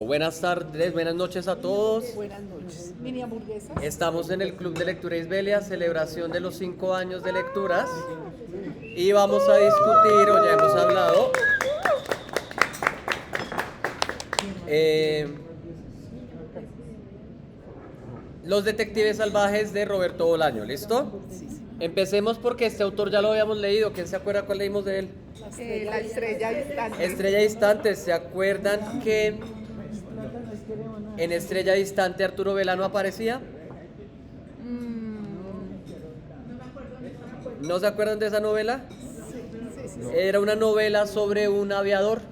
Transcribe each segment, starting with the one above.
Buenas tardes, buenas noches a todos. Buenas noches. Mini hamburguesas. Estamos en el Club de Lectura Isbelia, celebración de los 5 años de lecturas. Y vamos a discutir, o ya hemos hablado, Los Detectives Salvajes de Roberto Bolaño. ¿Listo? Empecemos porque este autor ya lo habíamos leído. ¿Quién se acuerda cuál leímos de él? La estrella distante. Estrella Distante. ¿Se acuerdan que en Estrella Distante Arturo Belano aparecía? ¿No se acuerdan de esa novela? Era una novela sobre un aviador.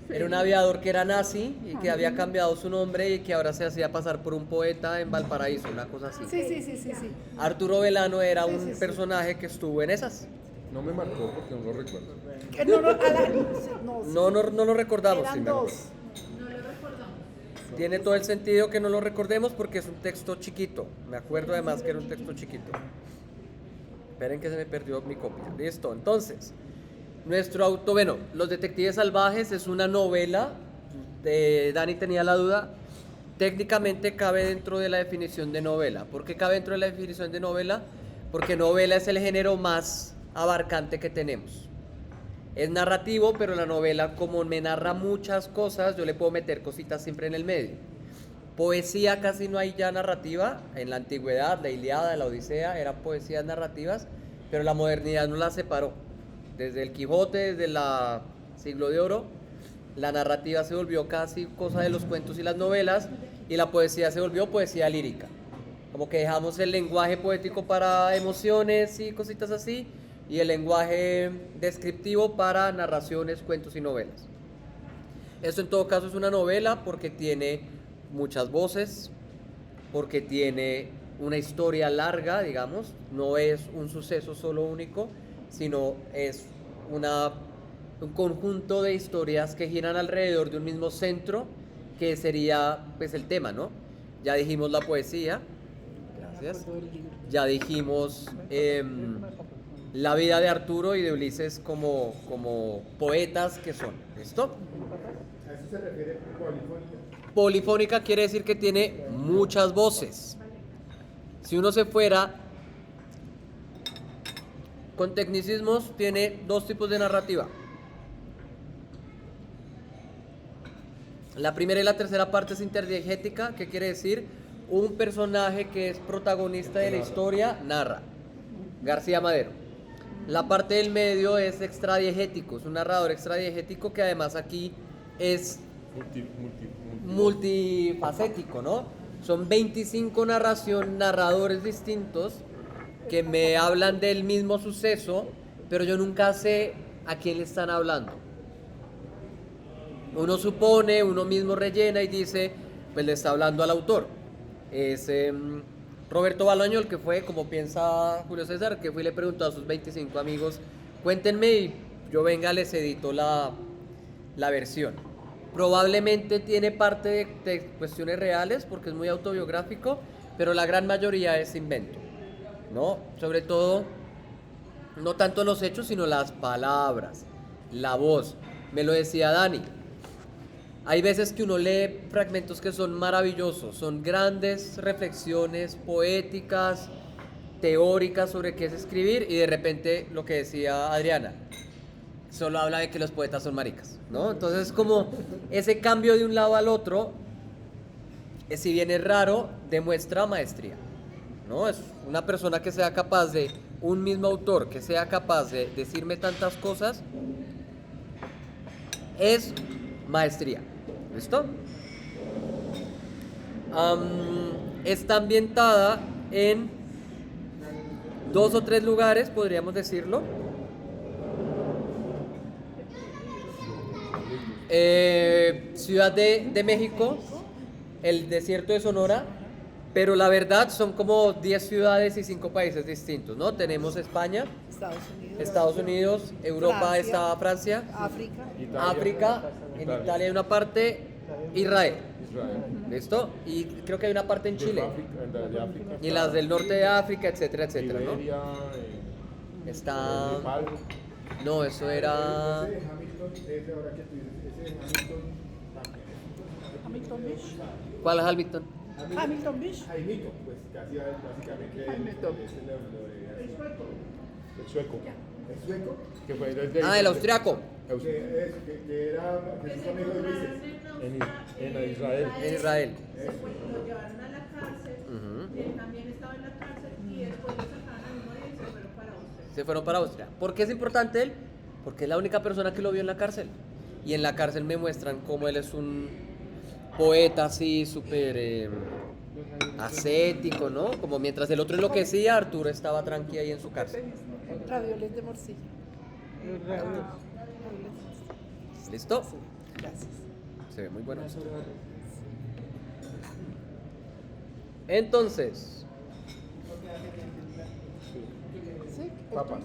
Era un aviador que era nazi y que había cambiado su nombre y que ahora se hacía pasar por un poeta en Valparaíso, una cosa así. Sí. Arturo Belano era un personaje que estuvo en esas. No me marcó porque no lo recuerdo. No lo recordamos. Eran sí, dos. Tiene todo el sentido que no lo recordemos porque es un texto chiquito. Me acuerdo además que era un texto chiquito. Esperen que se me perdió mi copia. Listo, entonces, Los Detectives Salvajes es una novela. Dani tenía la duda. Técnicamente cabe dentro de la definición de novela. ¿Por qué cabe dentro de la definición de novela? Porque novela es el género más abarcante que tenemos. Es narrativo, pero la novela, como me narra muchas cosas, yo le puedo meter cositas siempre en el medio. Poesía casi no hay ya narrativa. En la antigüedad, la Ilíada, la Odisea eran poesías narrativas, pero la modernidad no las separó. Desde el Quijote, desde el Siglo de Oro, la narrativa se volvió casi cosa de los cuentos y las novelas, y la poesía se volvió poesía lírica. Como que dejamos el lenguaje poético para emociones y cositas así, y el lenguaje descriptivo para narraciones, cuentos y novelas. Esto en todo caso es una novela porque tiene muchas voces, porque tiene una historia larga, digamos, no es un suceso solo único, sino es un conjunto de historias que giran alrededor de un mismo centro, que sería pues el tema, ¿no? Ya dijimos la poesía, gracias. Ya dijimos la vida de Arturo y de Ulises como poetas que son. ¿Listo? ¿A eso se refiere polifónica? Polifónica quiere decir que tiene muchas voces. Si uno se fuera con tecnicismos, tiene dos tipos de narrativa. La primera y la tercera parte es interdiegética, que quiere decir un personaje que es protagonista de la historia narra. García Madero. La parte del medio es extradiegético, es un narrador extradiegético que además aquí es multifacético, ¿no? Son 25 narradores distintos que me hablan del mismo suceso, pero yo nunca sé a quién le están hablando. Uno supone, uno mismo rellena y dice, pues le está hablando al autor. Es Roberto Bolaño, el que fue, como piensa Julio César, que fue y le preguntó a sus 25 amigos, cuéntenme y yo venga, les edito la versión. Probablemente tiene parte de cuestiones reales porque es muy autobiográfico, pero la gran mayoría es invento, ¿no? Sobre todo, no tanto los hechos, sino las palabras, la voz. Me lo decía Dani. Hay veces que uno lee fragmentos que son maravillosos, son grandes reflexiones poéticas, teóricas sobre qué es escribir, y de repente lo que decía Adriana, solo habla de que los poetas son maricas, ¿no? Entonces como ese cambio de un lado al otro, si bien es raro, demuestra maestría, ¿no? Es una persona que sea capaz de, un mismo autor, que sea capaz de decirme tantas cosas, es maestría. ¿Listo? Está ambientada en 2 o 3 lugares, podríamos decirlo. Ciudad de México, el desierto de Sonora, pero la verdad son como 10 ciudades y 5 países distintos, ¿no? Tenemos España, Estados Unidos, Europa, está Francia, África, en Italia hay una parte, Israel. ¿Listo? Y creo que hay una parte en Chile. Y las del norte de África, etcétera, etcétera, ¿no? Está... No, eso era... Hamilton Beach. ¿Cuál es Hamilton? Hamilton Beach. Jaimito, pues casi básicamente Jaimito. el sueco. ¿El sueco? Que fue El austriaco. Que era Jesús amigo de Ulises. En Israel. En Israel. Lo llevaron a la cárcel, él también estaba en la cárcel y después lo sacaron a memoria y se fueron para Austria. Se fueron para Austria. ¿Por qué es importante él? Porque es la única persona que lo vio en la cárcel. Y en la cárcel me muestran cómo él es un poeta así, súper ascético, ¿no? Como mientras el otro enloquecía, Arturo estaba tranqui ahí en su cárcel. Ravioles de morcilla. ¿Listo? Gracias. Se ve muy bueno. Entonces, ¿Sí? Papas.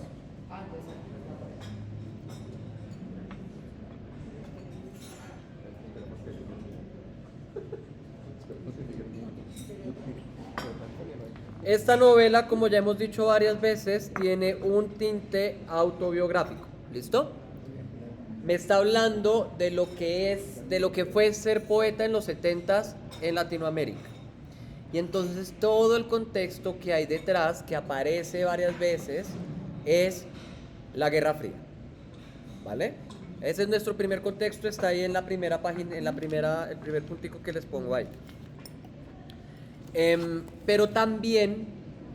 esta novela, como ya hemos dicho varias veces, tiene un tinte autobiográfico. ¿Listo? Me está hablando de lo que fue ser poeta en los 70s en Latinoamérica. Y entonces todo el contexto que hay detrás, que aparece varias veces, es la Guerra Fría. ¿Vale? Ese es nuestro primer contexto, está ahí en la primera página, el primer puntico que les pongo ahí. Pero también,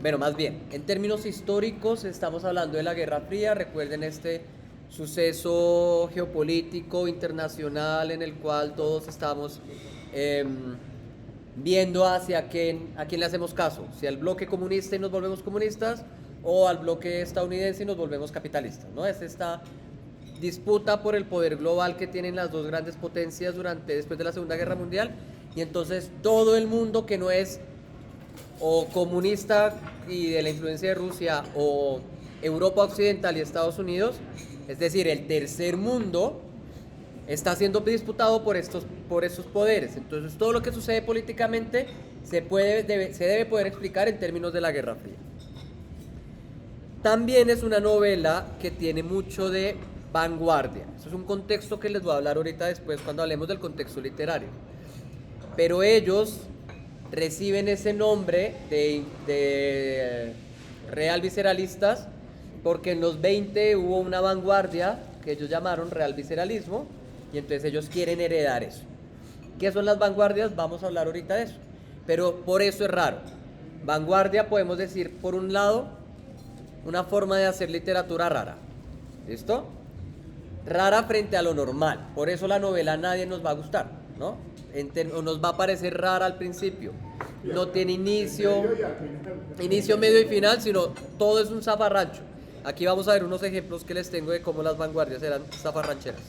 bueno, más bien, en términos históricos estamos hablando de la Guerra Fría. Recuerden este suceso geopolítico internacional en el cual todos estamos viendo a quién le hacemos caso, si al bloque comunista y nos volvemos comunistas o al bloque estadounidense y nos volvemos capitalistas, ¿no? Es esta disputa por el poder global que tienen las dos grandes potencias después de la Segunda Guerra Mundial, y entonces todo el mundo que no es o comunista y de la influencia de Rusia o Europa Occidental y Estados Unidos, es decir, el tercer mundo, está siendo disputado por estos poderes. Entonces todo lo que sucede políticamente se debe poder explicar en términos de la Guerra Fría. También es una novela que tiene mucho de vanguardia. Eso es un contexto que les voy a hablar ahorita después cuando hablemos del contexto literario. Pero ellos reciben ese nombre de real visceralistas porque en los 20 hubo una vanguardia que ellos llamaron real visceralismo, y entonces ellos quieren heredar eso. ¿Qué son las vanguardias? Vamos a hablar ahorita de eso. Pero por eso es raro. Vanguardia podemos decir, por un lado, una forma de hacer literatura rara. ¿Listo? Rara frente a lo normal. Por eso la novela a nadie nos va a gustar, ¿no? O nos va a parecer rara al principio. No tiene inicio, medio y final, sino todo es un zafarrancho. Aquí vamos a ver unos ejemplos que les tengo de cómo las vanguardias eran zafarrancheras.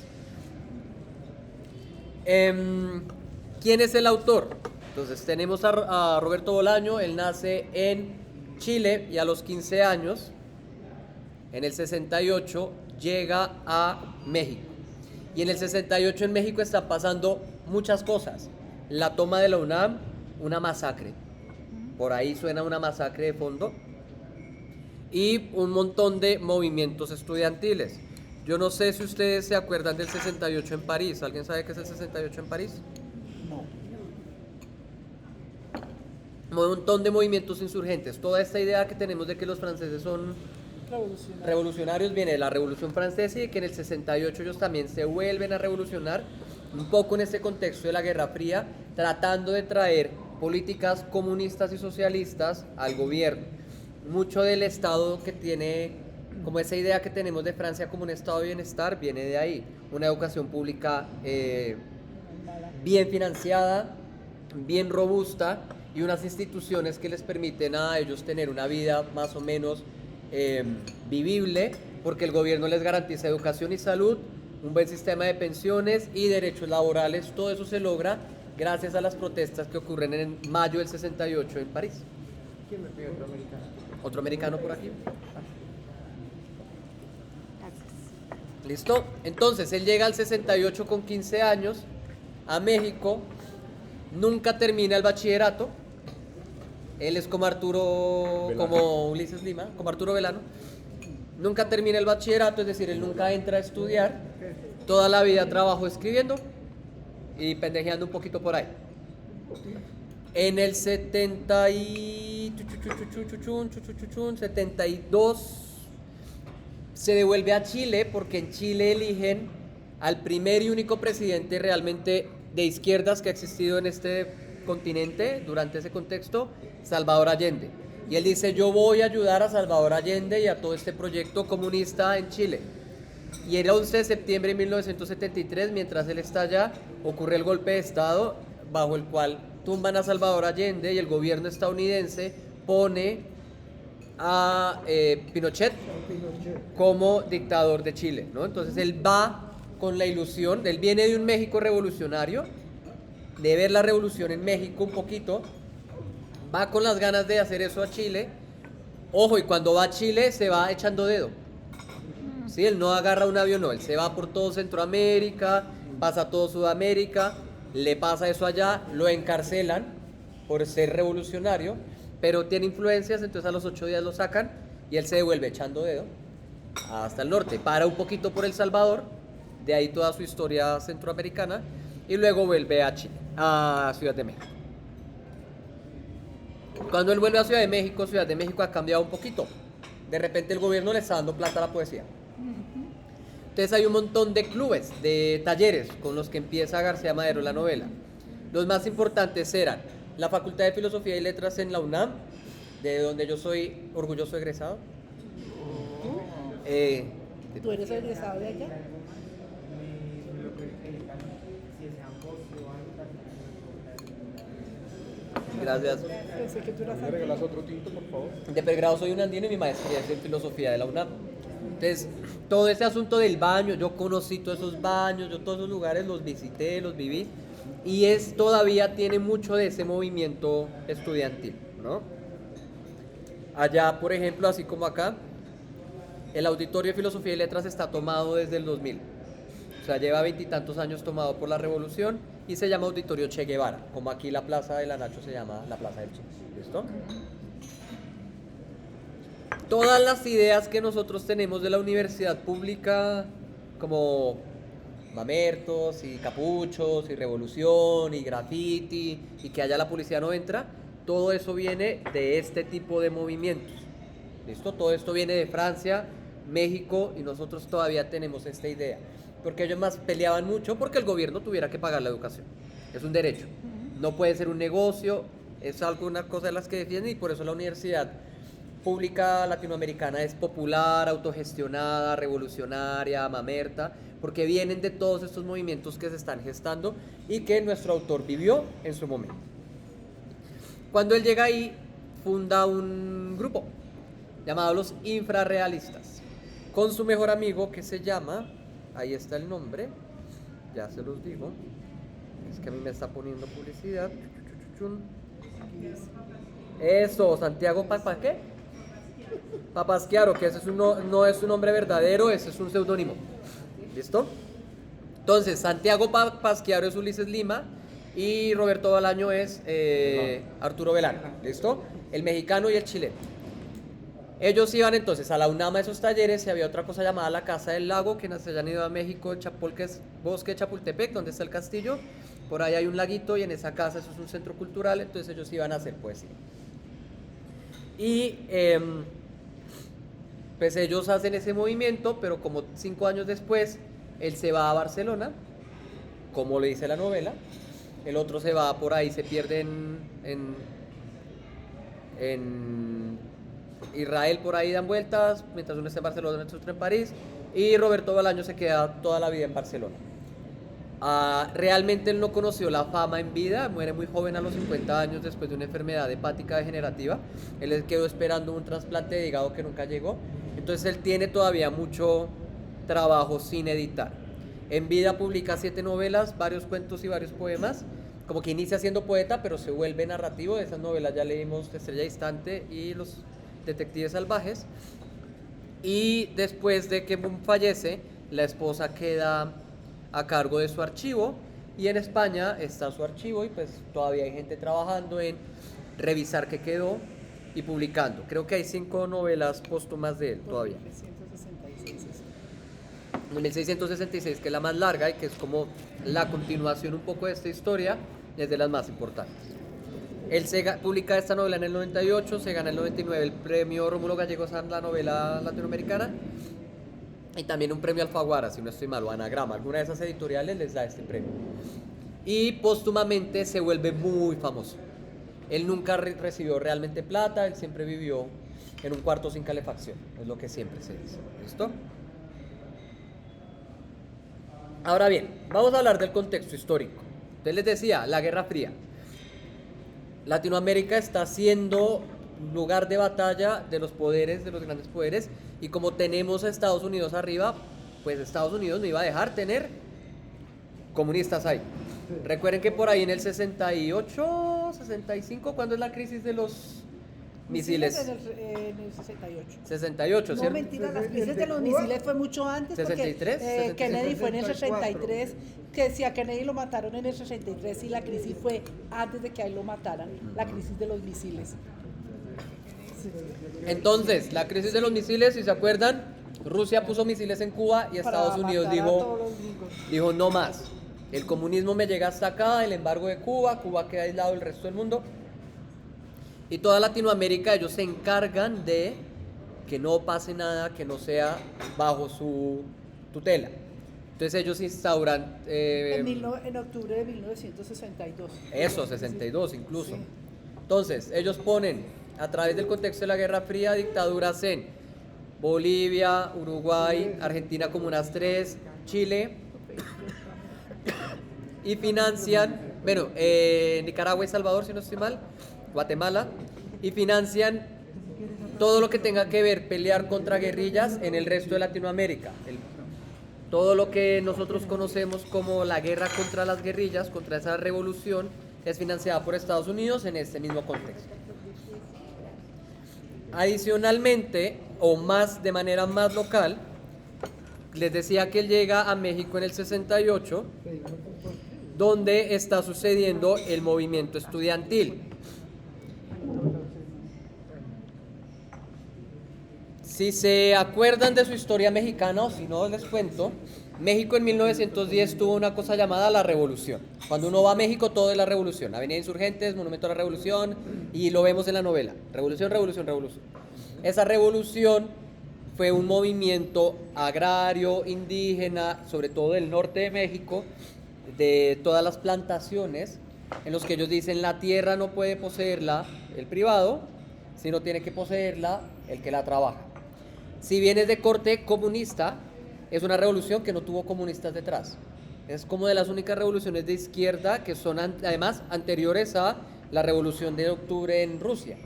¿Quién es el autor? Entonces tenemos a Roberto Bolaño. Él nace en Chile y a los 15 años, en el 68, llega a México. Y en el 68 en México están pasando muchas cosas. La toma de la UNAM, una masacre. Por ahí suena una masacre de fondo. Y un montón de movimientos estudiantiles. Yo no sé si ustedes se acuerdan del 68 en París. ¿Alguien sabe qué es el 68 en París? No. Un montón de movimientos insurgentes. Toda esta idea que tenemos de que los franceses son revolucionarios viene de la Revolución Francesa y de que en el 68 ellos también se vuelven a revolucionar, un poco en este contexto de la Guerra Fría, tratando de traer políticas comunistas y socialistas al gobierno. Mucho del Estado que tiene, como esa idea que tenemos de Francia como un Estado de bienestar, viene de ahí. Una educación pública bien financiada, bien robusta, y unas instituciones que les permiten a ellos tener una vida más o menos vivible, porque el gobierno les garantiza educación y salud, un buen sistema de pensiones y derechos laborales. Todo eso se logra gracias a las protestas que ocurren en mayo del 68 en París. ¿Quién me pide otro americano? ¿Otro americano por aquí? Gracias. ¿Listo? Entonces, él llega al 68 con 15 años a México, nunca termina el bachillerato. Él es como Arturo, Velano. como Ulises Lima, como Arturo Velano. Nunca termina el bachillerato, es decir, él nunca entra a estudiar. Toda la vida trabajó escribiendo. y pendejeando un poquito por ahí. En el 72 se devuelve a Chile porque en Chile eligen al primer y único presidente realmente de izquierdas que ha existido en este continente durante ese contexto, Salvador Allende. Y él dice, yo voy a ayudar a Salvador Allende y a todo este proyecto comunista en Chile. Y el 11 de septiembre de 1973, mientras él está allá, ocurre el golpe de Estado bajo el cual tumban a Salvador Allende y el gobierno estadounidense pone a Pinochet como dictador de Chile, ¿no? Entonces él va con la ilusión, él viene de un México revolucionario, de ver la revolución en México un poquito, va con las ganas de hacer eso a Chile. Ojo, y cuando va a Chile se va echando dedo. Sí, él no agarra un avión, no, él se va por todo Centroamérica, pasa todo Sudamérica, le pasa eso allá, lo encarcelan por ser revolucionario, pero tiene influencias, entonces a los 8 días lo sacan y él se devuelve echando dedo hasta el norte, para un poquito por El Salvador, de ahí toda su historia centroamericana, y luego vuelve a Chile, a Ciudad de México. Cuando él vuelve a Ciudad de México ha cambiado un poquito. De repente el gobierno le está dando plata a la poesía. Entonces hay un montón de clubes, de talleres con los que empieza García Madero la novela. Los más importantes eran la Facultad de Filosofía y Letras en la UNAM, de donde yo soy orgulloso egresado. ¿Tú eres egresado de allá? Gracias. Pensé que tú eras ¿Me regalas otro tinto, por favor? De pregrado soy un andino y mi maestría es en Filosofía de la UNAM. Entonces, todo ese asunto del baño, yo conocí todos esos baños, yo todos esos lugares los visité, los viví, y todavía tiene mucho de ese movimiento estudiantil, ¿no? Allá, por ejemplo, así como acá, el Auditorio de Filosofía y Letras está tomado desde el 2000. O sea, lleva 20 y tantos años tomado por la revolución y se llama Auditorio Che Guevara, como aquí la Plaza de la Nacho se llama la Plaza del Che. ¿Listo? Todas las ideas que nosotros tenemos de la universidad pública, como mamertos y capuchos y revolución y graffiti y que allá la policía no entra, todo eso viene de este tipo de movimientos. ¿Listo? Todo esto viene de Francia, México, y nosotros todavía tenemos esta idea. Porque ellos más peleaban mucho porque el gobierno tuviera que pagar la educación. Es un derecho. No puede ser un negocio, es alguna cosa de las que defienden, y por eso la universidad pública latinoamericana es popular, autogestionada, revolucionaria, mamerta, porque vienen de todos estos movimientos que se están gestando y que nuestro autor vivió en su momento. Cuando él llega ahí, funda un grupo llamado los Infrarrealistas, con su mejor amigo que se llama, ahí está el nombre, ya se los digo, es que a mí me está poniendo publicidad. Eso, Santiago ¿qué? Papasquiaro, que ese no es su nombre verdadero, ese es un seudónimo. ¿Listo? Entonces, Santiago Papasquiaro es Ulises Lima y Roberto Bolaño es Arturo Belano. ¿Listo? El mexicano y el chileno. Ellos iban entonces a la UNAM a esos talleres, y había otra cosa llamada la Casa del Lago, que se hayan ido a México, que es Bosque de Chapultepec, donde está el castillo. Por ahí hay un laguito y en esa casa eso es un centro cultural, entonces ellos iban a hacer poesía. Y pues ellos hacen ese movimiento, pero como 5 años después, él se va a Barcelona, como le dice la novela, el otro se va por ahí, se pierde en Israel, por ahí dan vueltas, mientras uno está en Barcelona, otro en París, y Roberto Bolaño se queda toda la vida en Barcelona. Realmente él no conoció la fama en vida, muere muy joven a los 50 años después de una enfermedad hepática degenerativa. Él quedó esperando un trasplante de hígado que nunca llegó, entonces él tiene todavía mucho trabajo sin editar. En vida publica 7 novelas, varios cuentos y varios poemas, como que inicia siendo poeta pero se vuelve narrativo. De esas novelas ya leímos Estrella Distante y Los Detectives Salvajes, y después de que fallece, la esposa queda a cargo de su archivo, y en España está su archivo, y pues todavía hay gente trabajando en revisar qué quedó y publicando. Creo que hay 5 novelas póstumas de él todavía. 1666. 1666, que es la más larga y que es como la continuación un poco de esta historia es de las más importantes. Él publica esta novela en el 98, se gana en el 99 el premio Rómulo Gallegos a la novela latinoamericana y también un premio Alfaguara, si no estoy mal, o Anagrama. Alguna de esas editoriales les da este premio. Y póstumamente se vuelve muy famoso. Él nunca recibió realmente plata, él siempre vivió en un cuarto sin calefacción, es lo que siempre se dice. ¿Listo? Ahora bien, vamos a hablar del contexto histórico. Entonces les decía, la Guerra Fría. Latinoamérica está siendo lugar de batalla de los poderes, de los grandes poderes, y como tenemos a Estados Unidos arriba, pues Estados Unidos no iba a dejar tener comunistas ahí. Recuerden que por ahí en el 68, 65, ¿cuándo es la crisis de los misiles? En el 68. 68, No, ¿cierto? mentira, las crisis de los misiles fue mucho antes. 63, porque Kennedy fue en el 63, que si a Kennedy lo mataron en el 63 y la crisis fue antes de que a él lo mataran, la crisis de los misiles. Entonces, la crisis de los misiles, si se acuerdan, Rusia puso misiles en Cuba y Estados Unidos dijo no más. El comunismo me llega hasta acá, el embargo de Cuba, Cuba queda aislado del resto del mundo. Y toda Latinoamérica, ellos se encargan de que no pase nada que no sea bajo su tutela. Entonces ellos instauran... en octubre de 1962. Eso, 62 incluso. Sí. Entonces, ellos ponen, a través del contexto de la Guerra Fría, dictaduras en Bolivia, Uruguay, Argentina como unas 3, Chile, y financian, bueno, Nicaragua y Salvador, si no estoy mal, Guatemala, y financian todo lo que tenga que ver pelear contra guerrillas en el resto de Latinoamérica. Todo lo que nosotros conocemos como la guerra contra las guerrillas, contra esa revolución, es financiada por Estados Unidos en este mismo contexto. Adicionalmente, o más de manera más local, les decía que él llega a México en el 68, donde está sucediendo el movimiento estudiantil. Si se acuerdan de su historia mexicana, o si no les cuento, México en 1910 tuvo una cosa llamada la Revolución. Cuando uno va a México, todo es la Revolución. Avenida Insurgentes, Monumento a la Revolución, y lo vemos en la novela. Revolución, revolución, revolución. Esa revolución fue un movimiento agrario, indígena, sobre todo del norte de México, de todas las plantaciones, en los que ellos dicen la tierra no puede poseerla el privado, sino tiene que poseerla el que la trabaja. Si bien es de corte comunista, es una revolución que no tuvo comunistas detrás. Es como de las únicas revoluciones de izquierda que son además anteriores a la revolución de octubre en Rusia.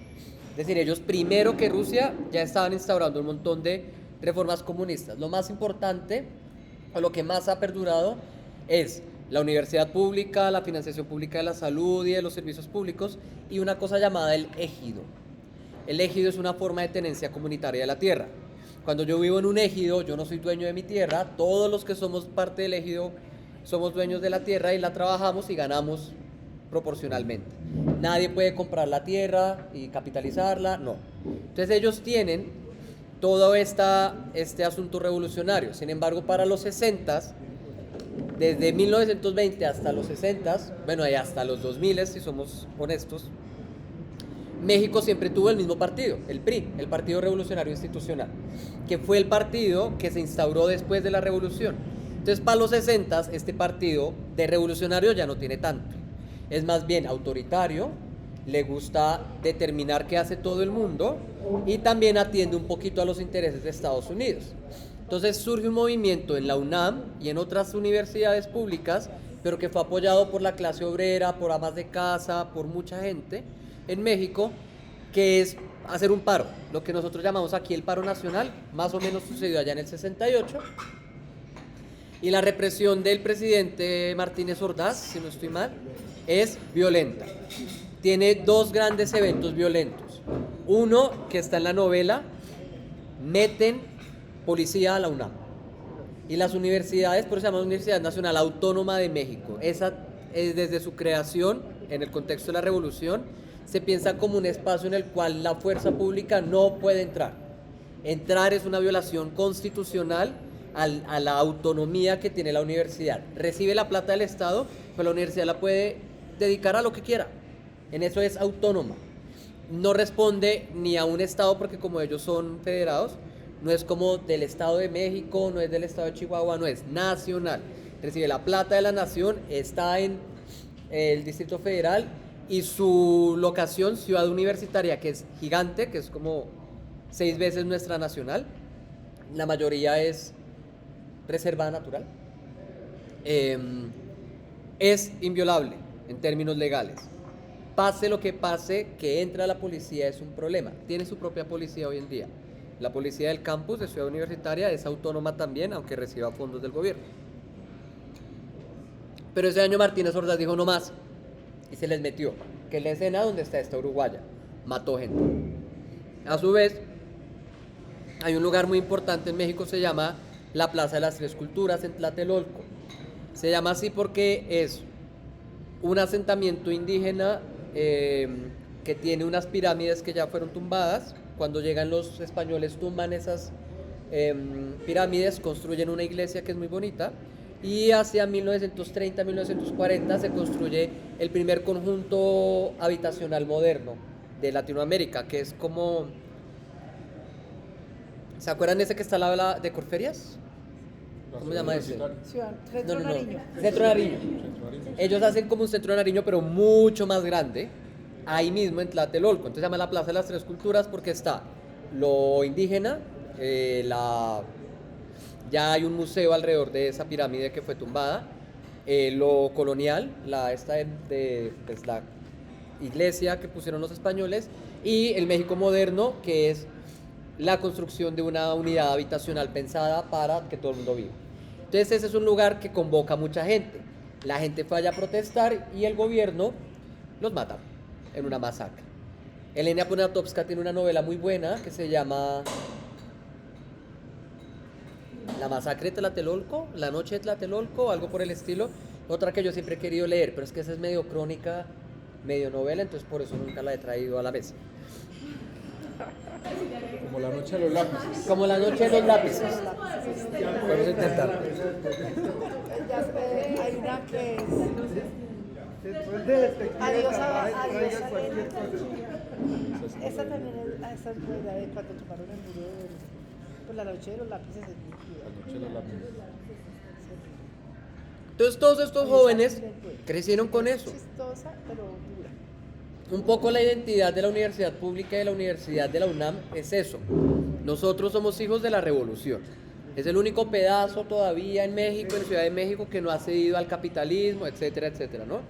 Es decir, ellos primero que Rusia ya estaban instaurando un montón de reformas comunistas. Lo más importante, o lo que más ha perdurado, es la universidad pública, la financiación pública de la salud y de los servicios públicos, y una cosa llamada el ejido. El ejido es una forma de tenencia comunitaria de la tierra. Cuando yo vivo en un ejido, yo no soy dueño de mi tierra, todos los que somos parte del ejido somos dueños de la tierra y la trabajamos y ganamos proporcionalmente. Nadie puede comprar la tierra y capitalizarla, no. Entonces ellos tienen todo este asunto revolucionario. Sin embargo, para los 60s, desde 1920 hasta los 60s, bueno, y hasta los 2000, si somos honestos, México siempre tuvo el mismo partido, el PRI, el Partido Revolucionario Institucional, que fue el partido que se instauró después de la revolución. Entonces, para los 60s, este partido de revolucionario ya no tiene tanto. Es más bien autoritario, le gusta determinar qué hace todo el mundo y también atiende un poquito a los intereses de Estados Unidos. Entonces surge un movimiento en la UNAM y en otras universidades públicas, pero que fue apoyado por la clase obrera, por amas de casa, por mucha gente en México, que es hacer un paro, lo que nosotros llamamos aquí el paro nacional, más o menos sucedió allá en el 68, y la represión del presidente Martínez Ordaz, si no estoy mal, es violenta. Tiene dos grandes eventos violentos. Uno, que está en la novela, meten policía a la UNAM. Y las universidades, por eso se llama Universidad Nacional Autónoma de México. Esa, desde su creación, en el contexto de la revolución, se piensa como un espacio en el cual la fuerza pública no puede entrar. Entrar es una violación constitucional a la autonomía que tiene la universidad. Recibe la plata del Estado, pero la universidad la puede dedicar a lo que quiera. En eso es autónoma. No responde ni a un Estado porque como ellos son federados, no es como del Estado de México, no es del Estado de Chihuahua, no es nacional. Recibe la plata de la nación, está en el Distrito Federal y su locación, ciudad universitaria, que es gigante, que es como 6 veces nuestra nacional, la mayoría es reserva natural, es inviolable en términos legales. Pase lo que pase, que entra la policía es un problema. Tiene su propia policía hoy en día. La policía del campus de Ciudad Universitaria es autónoma también, aunque reciba fondos del gobierno. Pero ese año Martínez Ordaz dijo no más y se les metió, que es la escena donde está esta uruguaya, mató gente. A su vez, hay un lugar muy importante en México, se llama la Plaza de las Tres Culturas en Tlatelolco. Se llama así porque es un asentamiento indígena que tiene unas pirámides que ya fueron tumbadas. Cuando llegan los españoles tumban esas pirámides, construyen una iglesia que es muy bonita y hacia 1930-1940 se construye el primer conjunto habitacional moderno de Latinoamérica, que es como... ¿Se acuerdan de ese que está al lado de Corferias? ¿Cómo se llama ese? Centro Nariño. Centro de Nariño. Ellos hacen como un centro de Nariño, pero mucho más grande, ahí mismo en Tlatelolco. Entonces se llama la Plaza de las Tres Culturas porque está lo indígena, ya hay un museo alrededor de esa pirámide que fue tumbada, lo colonial, la iglesia que pusieron los españoles, y el México moderno, que es la construcción de una unidad habitacional pensada para que todo el mundo viva. Entonces ese es un lugar que convoca a mucha gente. La gente fue allá a protestar y el gobierno los mata en una masacre. Elena Poniatowska tiene una novela muy buena que se llama La masacre de Tlatelolco, La noche de Tlatelolco, algo por el estilo. Otra que yo siempre he querido leer, pero es que esa es medio crónica, medio novela, entonces por eso nunca la he traído a la mesa. Como la noche de los lápices. Como La noche de los lápices. Vamos a intentar. Hay una que es Después de detective, Adiós trabaja y adiós traiga cualquier a cosa. esa también es esa es la de cuando tomaron el muro pues la noche de los lápices es muy cruda. La noche de los lápices. Entonces todos estos jóvenes crecieron con eso. Chistosa, pero dura. Un poco la identidad de la universidad pública y de la universidad de la UNAM es eso. Nosotros somos hijos de la revolución. Es el único pedazo todavía en México, en Ciudad de México, que no ha cedido al capitalismo, etcétera, etcétera, ¿no?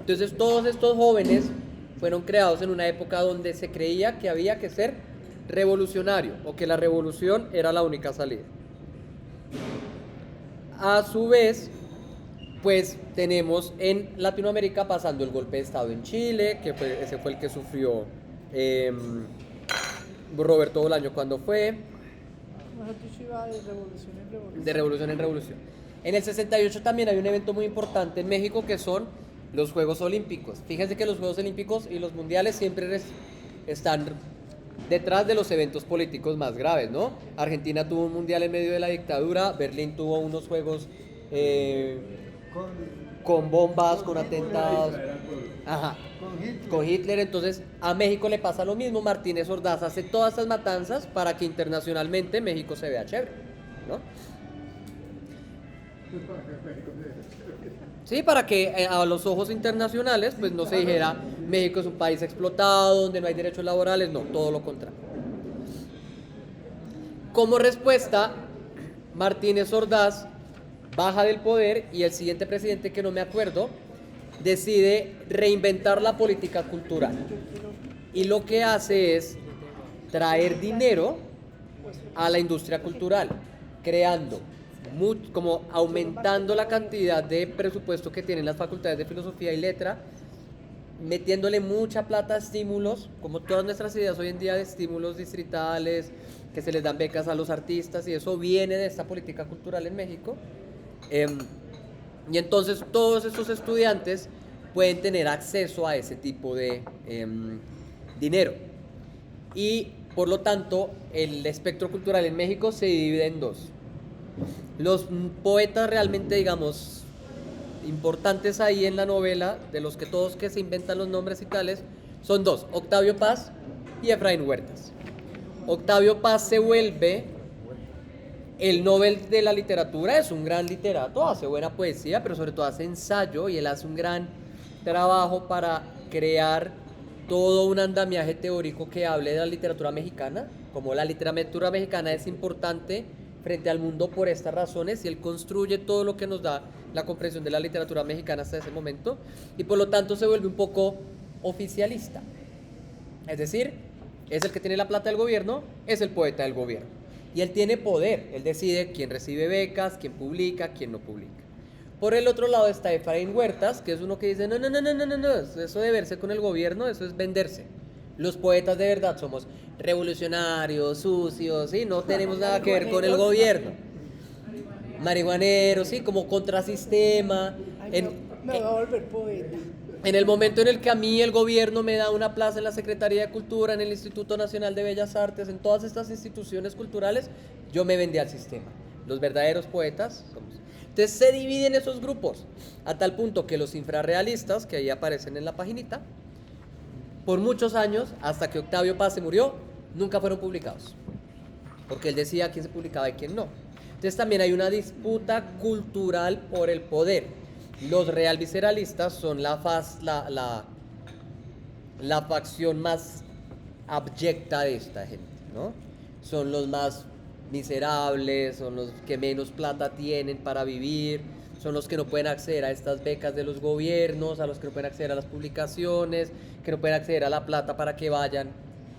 Entonces todos estos jóvenes fueron creados en una época donde se creía que había que ser revolucionario o que la revolución era la única salida. A su vez, pues tenemos en Latinoamérica pasando el golpe de Estado en Chile, que ese fue el que sufrió Roberto Bolaño cuando fue, Mejor dicho, iba de revolución en revolución. de revolución en revolución. En el 68 también hay un evento muy importante en México que son los Juegos Olímpicos. Fíjense que los Juegos Olímpicos y los mundiales siempre están detrás de los eventos políticos más graves, ¿no? Argentina tuvo un mundial en medio de la dictadura, Berlín tuvo unos juegos con bombas, con atentados, ajá, con Hitler. Entonces a México le pasa lo mismo. Martínez Ordaz hace todas estas matanzas para que internacionalmente México se vea chévere, ¿no? Sí, para que a los ojos internacionales pues no se dijera México es un país explotado, donde no hay derechos laborales, no, todo lo contrario. Como respuesta, Martínez Ordaz baja del poder y el siguiente presidente, que no me acuerdo, decide reinventar la política cultural. Y lo que hace es traer dinero a la industria cultural, creando, como aumentando la cantidad de presupuesto que tienen las facultades de filosofía y letra, metiéndole mucha plata a estímulos, como todas nuestras ideas hoy en día de estímulos distritales, que se les dan becas a los artistas, y eso viene de esta política cultural en México. Y entonces todos estos estudiantes pueden tener acceso a ese tipo de dinero. Y por lo tanto, el espectro cultural en México se divide en dos. Los poetas realmente, digamos, importantes ahí en la novela, de los que todos que se inventan los nombres y tales, son dos, Octavio Paz y Efraín Huertas. Octavio Paz se vuelve el Nobel de la literatura, es un gran literato, hace buena poesía, pero sobre todo hace ensayo y él hace un gran trabajo para crear todo un andamiaje teórico que hable de la literatura mexicana, como la literatura mexicana es importante frente al mundo por estas razones y él construye todo lo que nos da la comprensión de la literatura mexicana hasta ese momento y por lo tanto se vuelve un poco oficialista, es decir, es el que tiene la plata del gobierno, es el poeta del gobierno y él tiene poder, él decide quién recibe becas, quién publica, quién no publica. Por el otro lado está Efraín Huertas, que es uno que dice, no, eso de verse con el gobierno, eso es venderse. Los poetas de verdad somos revolucionarios, sucios, ¿sí? No tenemos nada que ver con el gobierno. Marihuaneros, ¿sí? Como contrasistema. Ay, me voy a volver poeta. En el momento en el que a mí el gobierno me da una plaza en la Secretaría de Cultura, en el Instituto Nacional de Bellas Artes, en todas estas instituciones culturales, yo me vendí al sistema. Los verdaderos poetas somos. Entonces se dividen esos grupos, a tal punto que los infrarrealistas, que ahí aparecen en la paginita, por muchos años, hasta que Octavio Paz se murió, nunca fueron publicados. Porque él decía quién se publicaba y quién no. Entonces también hay una disputa cultural por el poder. Los real visceralistas son la facción más abyecta de esta gente, ¿no? Son los más miserables, son los que menos plata tienen para vivir, son los que no pueden acceder a estas becas de los gobiernos, a los que no pueden acceder a las publicaciones, que no pueden acceder a la plata para que vayan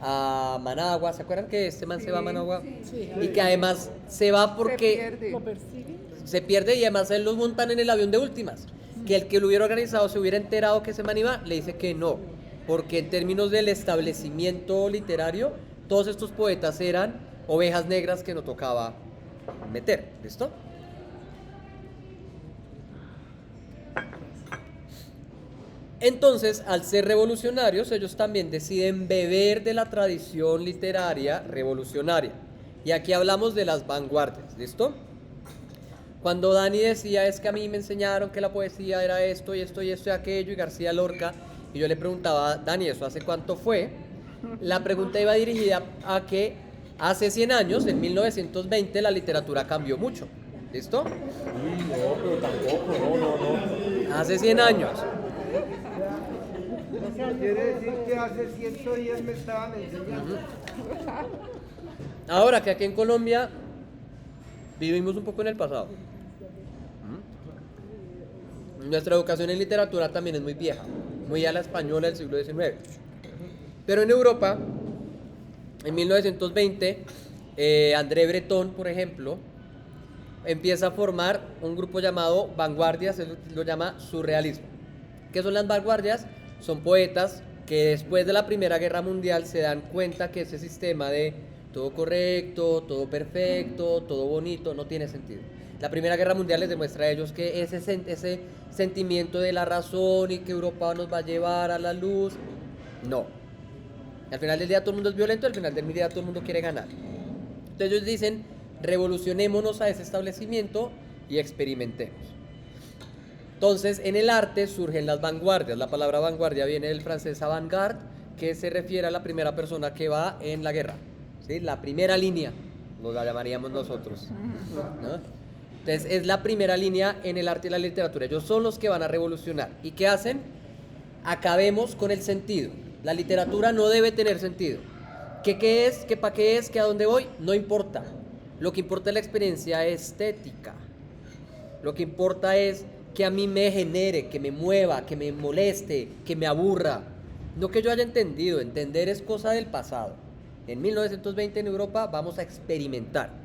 a Managua. ¿Se acuerdan que este man se va a Managua? Sí. Y que además se va porque ¿Lo persiguen? se pierde y además él los montan en el avión de últimas. Que el que lo hubiera organizado se hubiera enterado que ese man iba, le dice que no, porque en términos del establecimiento literario, todos estos poetas eran ovejas negras que no tocaba meter, ¿listo? Entonces, al ser revolucionarios, ellos también deciden beber de la tradición literaria revolucionaria. Y aquí hablamos de las vanguardias, ¿listo? Cuando Dani decía, es que a mí me enseñaron que la poesía era esto y esto y esto y aquello, y García Lorca, y yo le preguntaba, Dani, ¿eso hace cuánto fue? La pregunta iba dirigida a que hace 100 años, en 1920, la literatura cambió mucho, ¿listo? No, pero tampoco, no. Hace 100 años. Quiere decir que hace 110 me estaban enseñando. Ahora que aquí en Colombia vivimos un poco en el pasado. Nuestra educación en literatura también es muy vieja, muy a la española del siglo XIX. Pero en Europa, en 1920, André Breton, por ejemplo, empieza a formar un grupo llamado vanguardias, él lo llama surrealismo. ¿Qué son las vanguardias? Son poetas que después de la Primera Guerra Mundial se dan cuenta que ese sistema de todo correcto, todo perfecto, todo bonito, no tiene sentido. La Primera Guerra Mundial les demuestra a ellos que ese sentimiento de la razón y que Europa nos va a llevar a la luz, no. Al final del día todo el mundo es violento, al final del día todo el mundo quiere ganar. Entonces ellos dicen, revolucionémonos a ese establecimiento y experimentemos. Entonces en el arte surgen las vanguardias. La palabra vanguardia viene del francés avant-garde, que se refiere a la primera persona que va en la guerra, ¿sí? La primera línea, nos la llamaríamos nosotros, ¿no? Entonces es la primera línea en el arte y la literatura. Ellos son los que van a revolucionar. ¿Y qué hacen? Acabemos con el sentido. La literatura no debe tener sentido. ¿Qué es? ¿Qué para qué es? ¿Qué a dónde voy? No importa. Lo que importa es la experiencia estética. Lo que importa es que a mí me genere, que me mueva, que me moleste, que me aburra. No que yo haya entendido. Entender es cosa del pasado. En 1920 en Europa vamos a experimentar.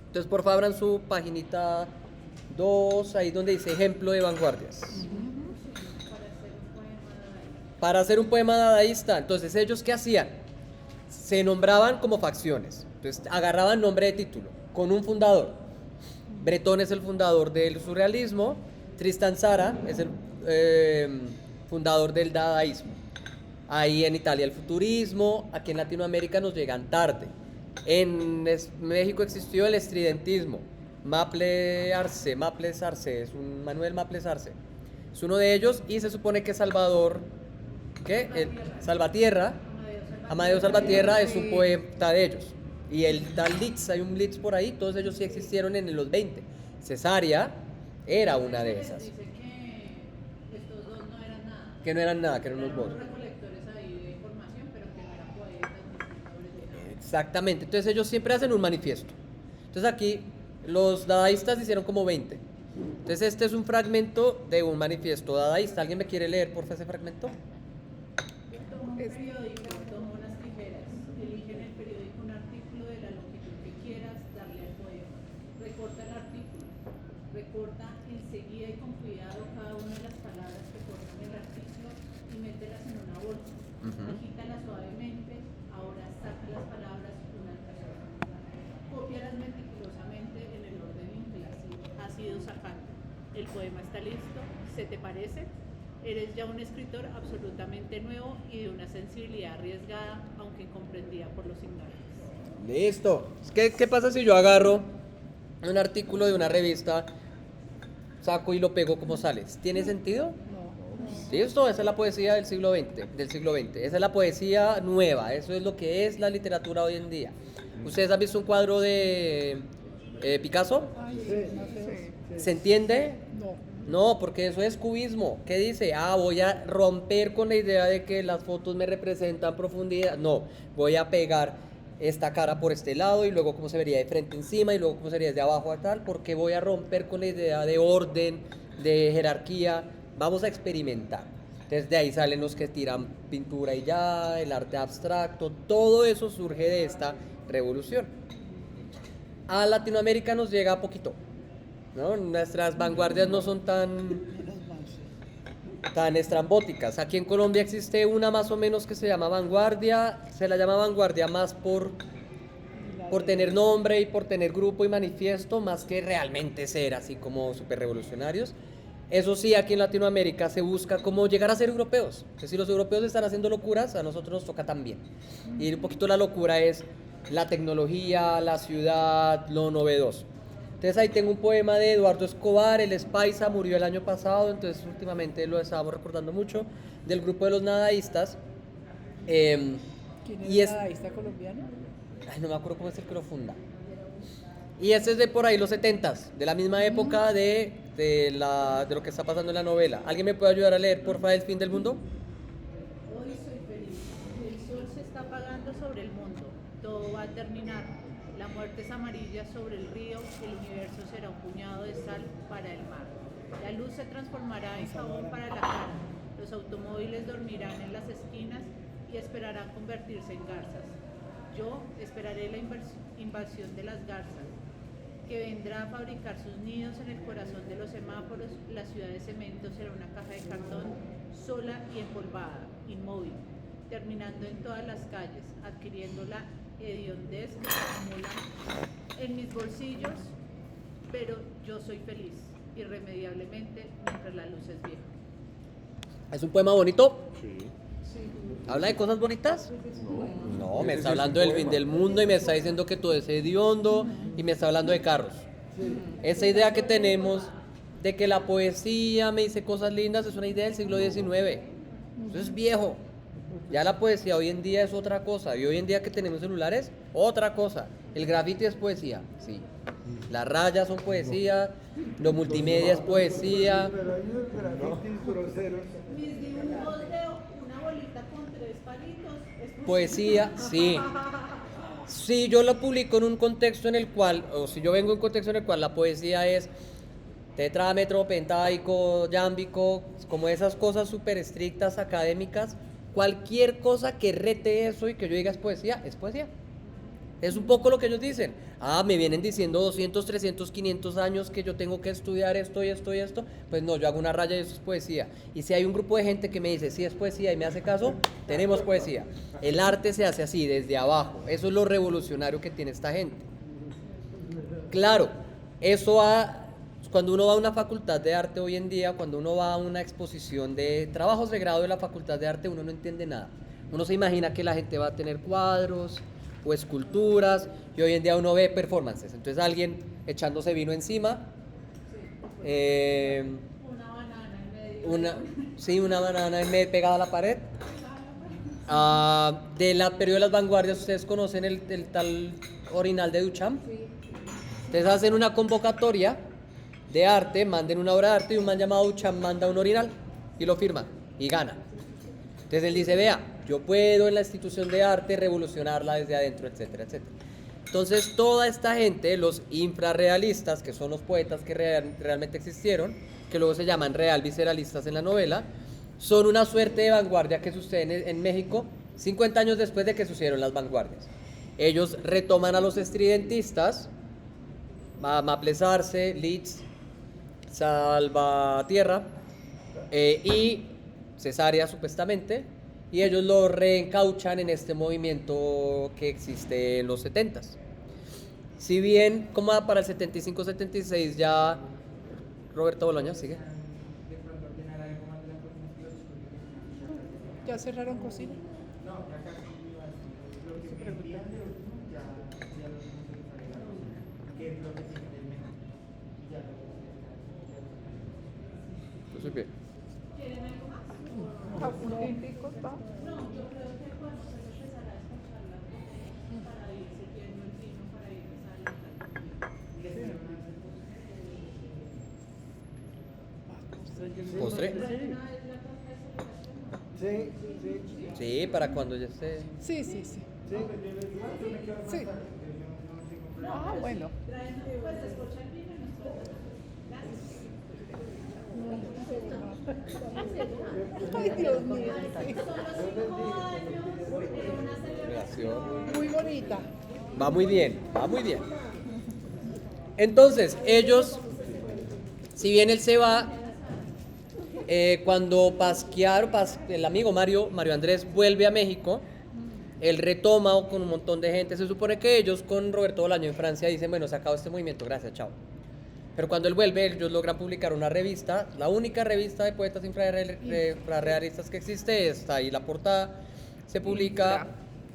Entonces, por favor, abran su paginita 2, ahí donde dice ejemplo de vanguardias. Para hacer un poema dadaísta. Entonces, ¿ellos qué hacían? Se nombraban como facciones. Entonces, agarraban nombre de título, con un fundador. Breton es el fundador del surrealismo. Tristan Tzara es el fundador del dadaísmo. Ahí en Italia el futurismo. Aquí en Latinoamérica nos llegan tarde. En México existió el estridentismo, Maple Arce, es un Manuel Maples Arce. Es uno de ellos y se supone que Salvador, ¿qué? Salvatierra, Amadeo Salvatierra es un poeta de ellos. Y el tal Litz, hay un Litz por ahí, todos ellos sí existieron en los 20. Cesárea era una de esas. Dice que estos dos no eran nada. Que no eran nada, que eran unos Eran bots. unos recolectores ahí de información, pero que no eran poetas ni escritores ni nada. Exactamente, entonces ellos siempre hacen un manifiesto. Entonces aquí los dadaístas hicieron como 20. Entonces este es un fragmento de un manifiesto dadaísta. ¿Alguien me quiere leer, por favor, ese fragmento? Toma un periódico, toma unas tijeras, elige en el periódico un artículo de la longitud que quieras darle al poema. Recorta el artículo, recorta enseguida y con cuidado cada una de las palabras que forman el artículo y mételas en una bolsa. Agítalas suavemente, ahora saca las palabras una tras otra. Cópialas meticulosamente en el orden en que las has ido sacando. El poema está listo, ¿se te parece? Eres ya un escritor absolutamente nuevo y de una sensibilidad arriesgada, aunque comprendida por los ignorantes. Listo. ¿Qué pasa si yo agarro un artículo de una revista, saco y lo pego como sale? ¿Tiene sentido? Listo, esa es la poesía del siglo XX. Esa es la poesía nueva, eso es lo que es la literatura hoy en día. ¿Ustedes han visto un cuadro de Picasso? ¿Se entiende? No, porque eso es cubismo. ¿Qué dice? Voy a romper con la idea de que las fotos me representan profundidad. No, voy a pegar esta cara por este lado y luego cómo se vería de frente encima y luego cómo sería de abajo a tal, porque voy a romper con la idea de orden, de jerarquía. Vamos a experimentar. Entonces de ahí salen los que tiran pintura y ya, el arte abstracto, todo eso surge de esta revolución. A Latinoamérica nos llega poquito, ¿no? Nuestras vanguardias no son tan estrambóticas. Aquí en Colombia existe una más o menos que se llama vanguardia, se la llama vanguardia más por tener nombre y por tener grupo y manifiesto, más que realmente ser así como súper revolucionarios. Eso sí, aquí en Latinoamérica se busca como llegar a ser europeos. Que si los europeos están haciendo locuras, a nosotros nos toca también. Y un poquito la locura es la tecnología, la ciudad, lo novedoso. Entonces ahí tengo un poema de Eduardo Escobar, él es paisa, murió el año pasado, entonces últimamente lo estábamos recordando mucho, del grupo de los nadaístas. ¿Quién y es nadaísta colombiano? Ay, no me acuerdo cómo es el que lo funda. Y ese es de por ahí los 70s, de la misma época de lo que está pasando en la novela. ¿Alguien me puede ayudar a leer, porfa, El fin del mundo? Hoy soy feliz. El sol se está apagando sobre el mundo. Todo va a terminar. La muerte es amarilla sobre el río. El universo será un puñado de sal para el mar. La luz se transformará en jabón para la cara. Los automóviles dormirán en las esquinas y esperarán convertirse en garzas. Yo esperaré la invasión de las garzas, que vendrá a fabricar sus nidos en el corazón de los semáforos. La ciudad de cemento será una caja de cartón sola y empolvada, inmóvil, terminando en todas las calles, adquiriendo la hediondez que se acumula en mis bolsillos, pero yo soy feliz, irremediablemente, mientras la luz es vieja. ¿Es un poema bonito? Sí. ¿Habla de cosas bonitas? No, me está hablando del fin del mundo y me está diciendo que todo es hediondo y me está hablando de carros. Esa idea que tenemos de que la poesía me dice cosas lindas es una idea del siglo XIX. Eso es viejo. Ya la poesía hoy en día es otra cosa. Y hoy en día que tenemos celulares, otra cosa. El graffiti es poesía, sí. Las rayas son poesía, lo multimedia es poesía. Pero hay unos grafitis groseros. Mis dibujos de una bolita con 3 palitos es Poesía, sí. Si yo lo publico en un contexto en el cual, o si yo vengo en un contexto en el cual la poesía es tetrámetro, pentaico, yámbico, como esas cosas súper estrictas, académicas, cualquier cosa que rete eso y que yo diga es poesía, es poesía. Es un poco lo que ellos dicen. Me vienen diciendo 200, 300, 500 años que yo tengo que estudiar esto y esto y esto. Pues no, yo hago una raya y eso es poesía. Y si hay un grupo de gente que me dice, sí es poesía y me hace caso, tenemos poesía. El arte se hace así, desde abajo. Eso es lo revolucionario que tiene esta gente. Claro, cuando uno va a una facultad de arte hoy en día, cuando uno va a una exposición de trabajos de grado de la facultad de arte, uno no entiende nada. Uno se imagina que la gente va a tener cuadros o esculturas, y hoy en día uno ve performances. Entonces alguien echándose vino encima. Una banana en medio. Una banana pegada a la pared. De la periodo de las vanguardias, ¿ustedes conocen el tal orinal de Duchamp? Ustedes hacen una convocatoria de arte, manden una obra de arte y un man llamado Duchamp manda un orinal y lo firma y gana. Entonces él dice, vea, yo puedo en la institución de arte revolucionarla desde adentro, etcétera, etcétera. Entonces toda esta gente, los infrarrealistas, que son los poetas que realmente existieron, que luego se llaman real visceralistas en la novela, son una suerte de vanguardia que sucede en México 50 años después de que sucedieron las vanguardias. Ellos retoman a los estridentistas, Maples Arce, Litz, Salvatierra y Cesárea supuestamente, y ellos lo reencauchan en este movimiento que existe en los 70s. Si bien como para el 75-76 ya Roberto Bolaño sigue. ¿Ya cerraron cocina? Yo soy bien. Ah, un tintico, pa. ¿Postre? Sí, sí. Sí, para cuando ya esté. Sí, sí, sí. Sí. Ah, bueno. Ay, Dios mío. Muy bonita. Va muy bien, va muy bien. Entonces, ellos, si bien él se va, cuando el amigo Mario Andrés vuelve a México, él retoma con un montón de gente. Se supone que ellos con Roberto Bolaño en Francia dicen, bueno, se acabó este movimiento, gracias, chao. Pero cuando él vuelve, ellos logran publicar una revista, la única revista de poetas infrarrealistas que existe, está ahí la portada, se publica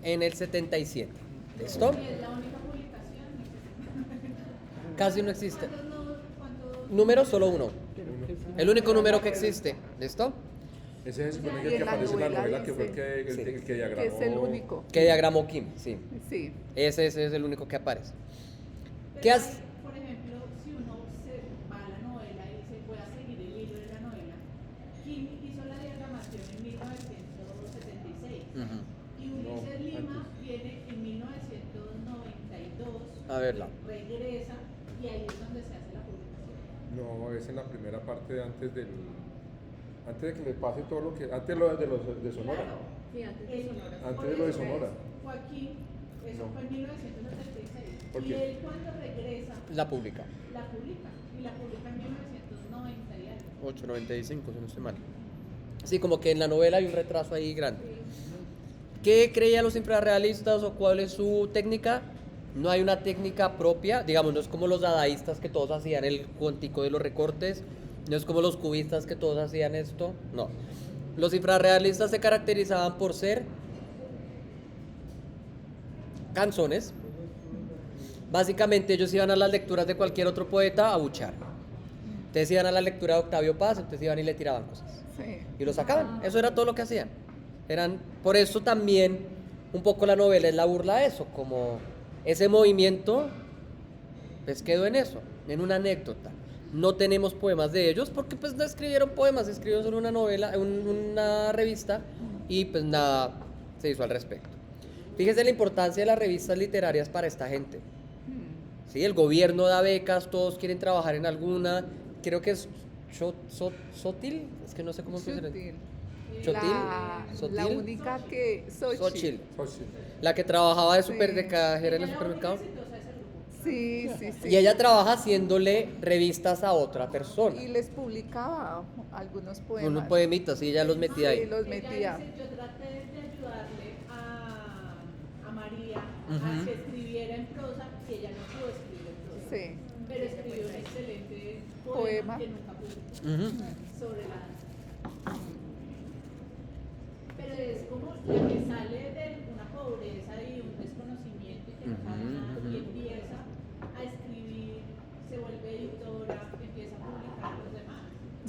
en el 77. ¿Listo? Es la única publicación. Casi no existe. Número solo uno. El único número que existe. ¿Listo? Ese es el Y que en la aparece en la novela novela, que fue dice el que diagramó. Que es el único. Que diagramó Kim, sí. Sí. Ese es el único que aparece. Pero ¿Qué hace? por ejemplo, si uno se va a la novela y dice, voy a seguir el hilo de la novela, Kim hizo la diagramación en 1976 y Ulises Lima viene en 1992, A verla. regresa y ahí es donde se hace la publicación. No, es en la primera parte antes de que le pase todo lo que... Antes de lo de Sonora. Sí, antes de Sonora. Antes de lo de Sonora. Joaquín, eso fue en 1976. ¿Por Y qué? él cuando regresa, La publica. la publica. Y la publica en 1990 y algo. 895, si no estoy mal. Sí, como que en la novela hay un retraso ahí grande. ¿Qué creían los infrarrealistas o cuál es su técnica? No hay una técnica propia, digamos, no es como los dadaístas que todos hacían el cuentico de los recortes, no es como los cubistas que todos hacían esto, no. Los infrarrealistas se caracterizaban por ser canzones. Básicamente ellos iban a las lecturas de cualquier otro poeta a buchar. Entonces iban a la lectura de Octavio Paz, entonces iban y le tiraban cosas. Sí. Y lo sacaban, eso era todo lo que hacían. Por eso también un poco la novela es la burla de eso, como ese movimiento, pues quedó en eso, en una anécdota. No tenemos poemas de ellos porque pues no escribieron poemas, escribieron solo una novela, una revista y pues nada se hizo al respecto. Fíjese la importancia de las revistas literarias para esta gente. Sí, el gobierno da becas, todos quieren trabajar en alguna, creo que es Sotil, es que no sé cómo se dice. La Sotil. única que... Xochitl, Xochitl. la que trabajaba de Sí. de cajera en el supermercado. Sí, sí, sí. Y ella trabaja haciéndole revistas a otra persona. Y les publicaba algunos poemas. Unos poemitas y ella los metía Sí, ahí. los metía. Ella dice, yo traté de ayudarle a María Ujú. a que escribiera en prosa y ella no pudo escribir en prosa. Sí. Pero escribió un excelente Poema. poema que nunca publicó Ujú. sobre la danza. Pero es como la que sale de una pobreza y un desconocimiento y que no sabe nada y empieza a escribir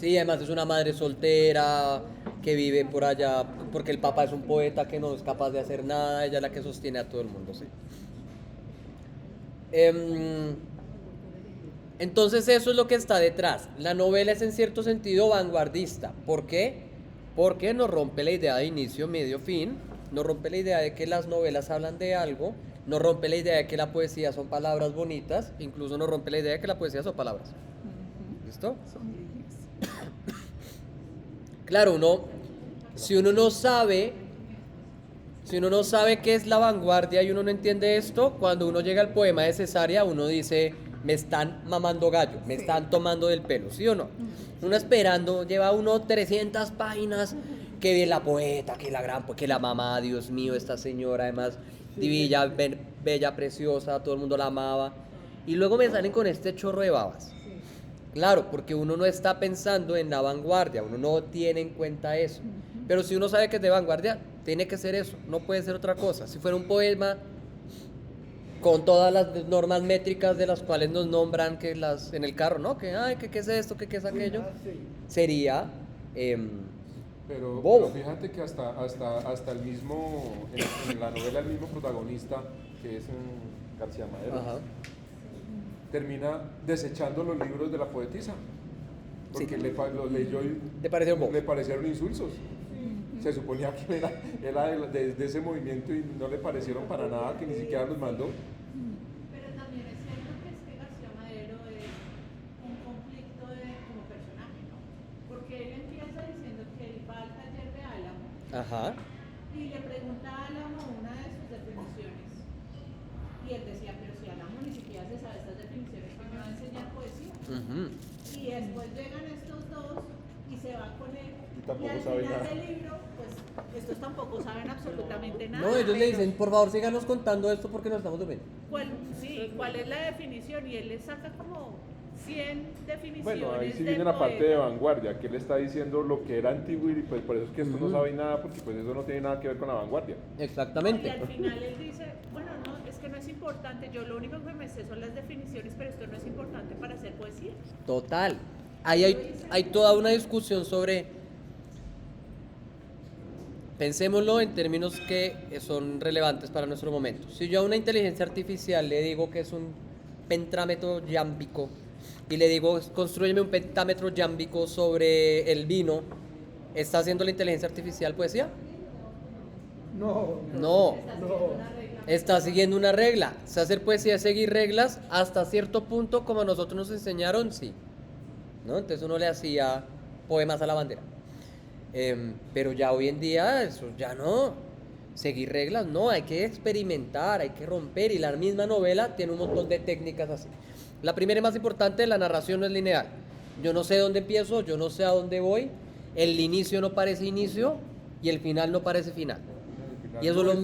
Sí, además es una madre soltera que vive por allá, porque el papá es un poeta que no es capaz de hacer nada, ella es la que sostiene a todo el mundo, sí. Entonces eso es lo que está detrás. La novela es en cierto sentido vanguardista. ¿Por qué? Porque nos rompe la idea de inicio, medio, fin. Nos rompe la idea de que las novelas hablan de algo. Nos rompe la idea de que la poesía son palabras bonitas. Incluso nos rompe la idea de que la poesía son palabras. ¿Listo? Son líneas. Claro, si uno no sabe qué es la vanguardia y uno no entiende esto, cuando uno llega al poema de Cesárea, uno dice, me están mamando gallo, me están tomando del pelo, ¿sí o no? Uno esperando, lleva uno 300 páginas, que bien la poeta, que la gran, que la mamá, Dios mío, esta señora, además, divina, bella, preciosa, todo el mundo la amaba, y luego me salen con este chorro de babas. Claro, porque uno no está pensando en la vanguardia, uno no tiene en cuenta eso. Pero si uno sabe que es de vanguardia, tiene que ser eso, no puede ser otra cosa. Si fuera un poema con todas las normas métricas de las cuales nos nombran que las en el carro, ¿no? Que, ay, ¿qué es esto? ¿Qué es aquello? Sería Pero bobo. fíjate que hasta el mismo, en la novela el mismo protagonista, que es García Madero, Ajá. termina desechando los libros de la poetisa, porque Sí. los leyó y ¿Te parecieron bobos? le parecieron insulsos. Se suponía que era de ese movimiento y no le parecieron para nada, que ni siquiera los mandó. Pero también es cierto que García Madero es un conflicto como personaje, ¿no? Porque él empieza diciendo que él va al taller de Álamo Ajá. y le pregunta a Álamo una de sus definiciones. Y él decía, pero si Álamo ni siquiera se sabe estas definiciones, ¿que me va a enseñar poesía? Ujú. Y después llegan estos dos y se va con él. Y tampoco al saben final nada. del libro, pues estos tampoco saben absolutamente nada. No, ellos le pero dicen, por favor, síganos contando esto porque nos estamos durmiendo. ¿Cuál es la definición? Y él le saca como 100 definiciones. Bueno, ahí sí de viene la parte de poetas. vanguardia, que él está diciendo lo que era antiguo y pues por eso es que esto no sabe nada, porque pues eso no tiene nada que ver con la vanguardia. Y Exactamente. al final él dice, bueno, no, es que no es importante, yo lo único que me sé son las definiciones, pero esto no es importante para hacer poesía. Total. Ahí hay toda una discusión sobre, pensémoslo en términos que son relevantes para nuestro momento. Si yo a una inteligencia artificial le digo que es un pentámetro yámbico y le digo, construyeme un pentámetro yámbico sobre el vino, ¿está haciendo la inteligencia artificial poesía? No, No. no. Está siguiendo una regla. Si hacer poesía es seguir reglas, hasta cierto punto, como a nosotros nos enseñaron, sí. ¿No? Entonces uno le hacía poemas a la bandera. Pero ya hoy en día, eso ya no. Seguir reglas, no. Hay que experimentar, hay que romper. Y la misma novela tiene un montón de técnicas así. La primera y más importante, la narración no es lineal. Yo no sé dónde empiezo, yo no sé a dónde voy. El inicio no parece inicio y el final no parece final. Y eso es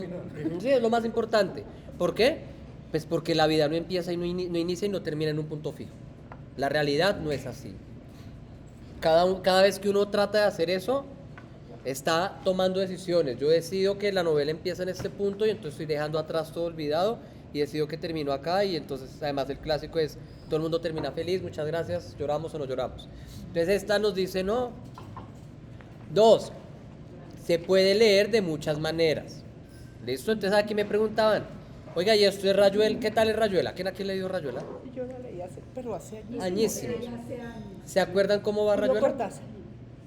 sí, es lo más importante. ¿Por qué? Pues porque la vida no empieza y no inicia y no termina en un punto fijo. La realidad no es así. Cada vez que uno trata de hacer eso, está tomando decisiones. Yo decido que la novela empieza en este punto y entonces estoy dejando atrás todo olvidado y decido que termino acá y entonces además el clásico es todo el mundo termina feliz, muchas gracias, lloramos o no lloramos. Entonces esta nos dice no. 2. Se puede leer de muchas maneras. ¿Listo? Entonces aquí me preguntaban, oiga, ¿y esto es Rayuela? ¿Qué tal es Rayuela? ¿Quién aquí le dio Rayuela? Yo la leí pero hace años. Añísimo. ¿Se acuerdan cómo va Julio Rayuela? Cortázar.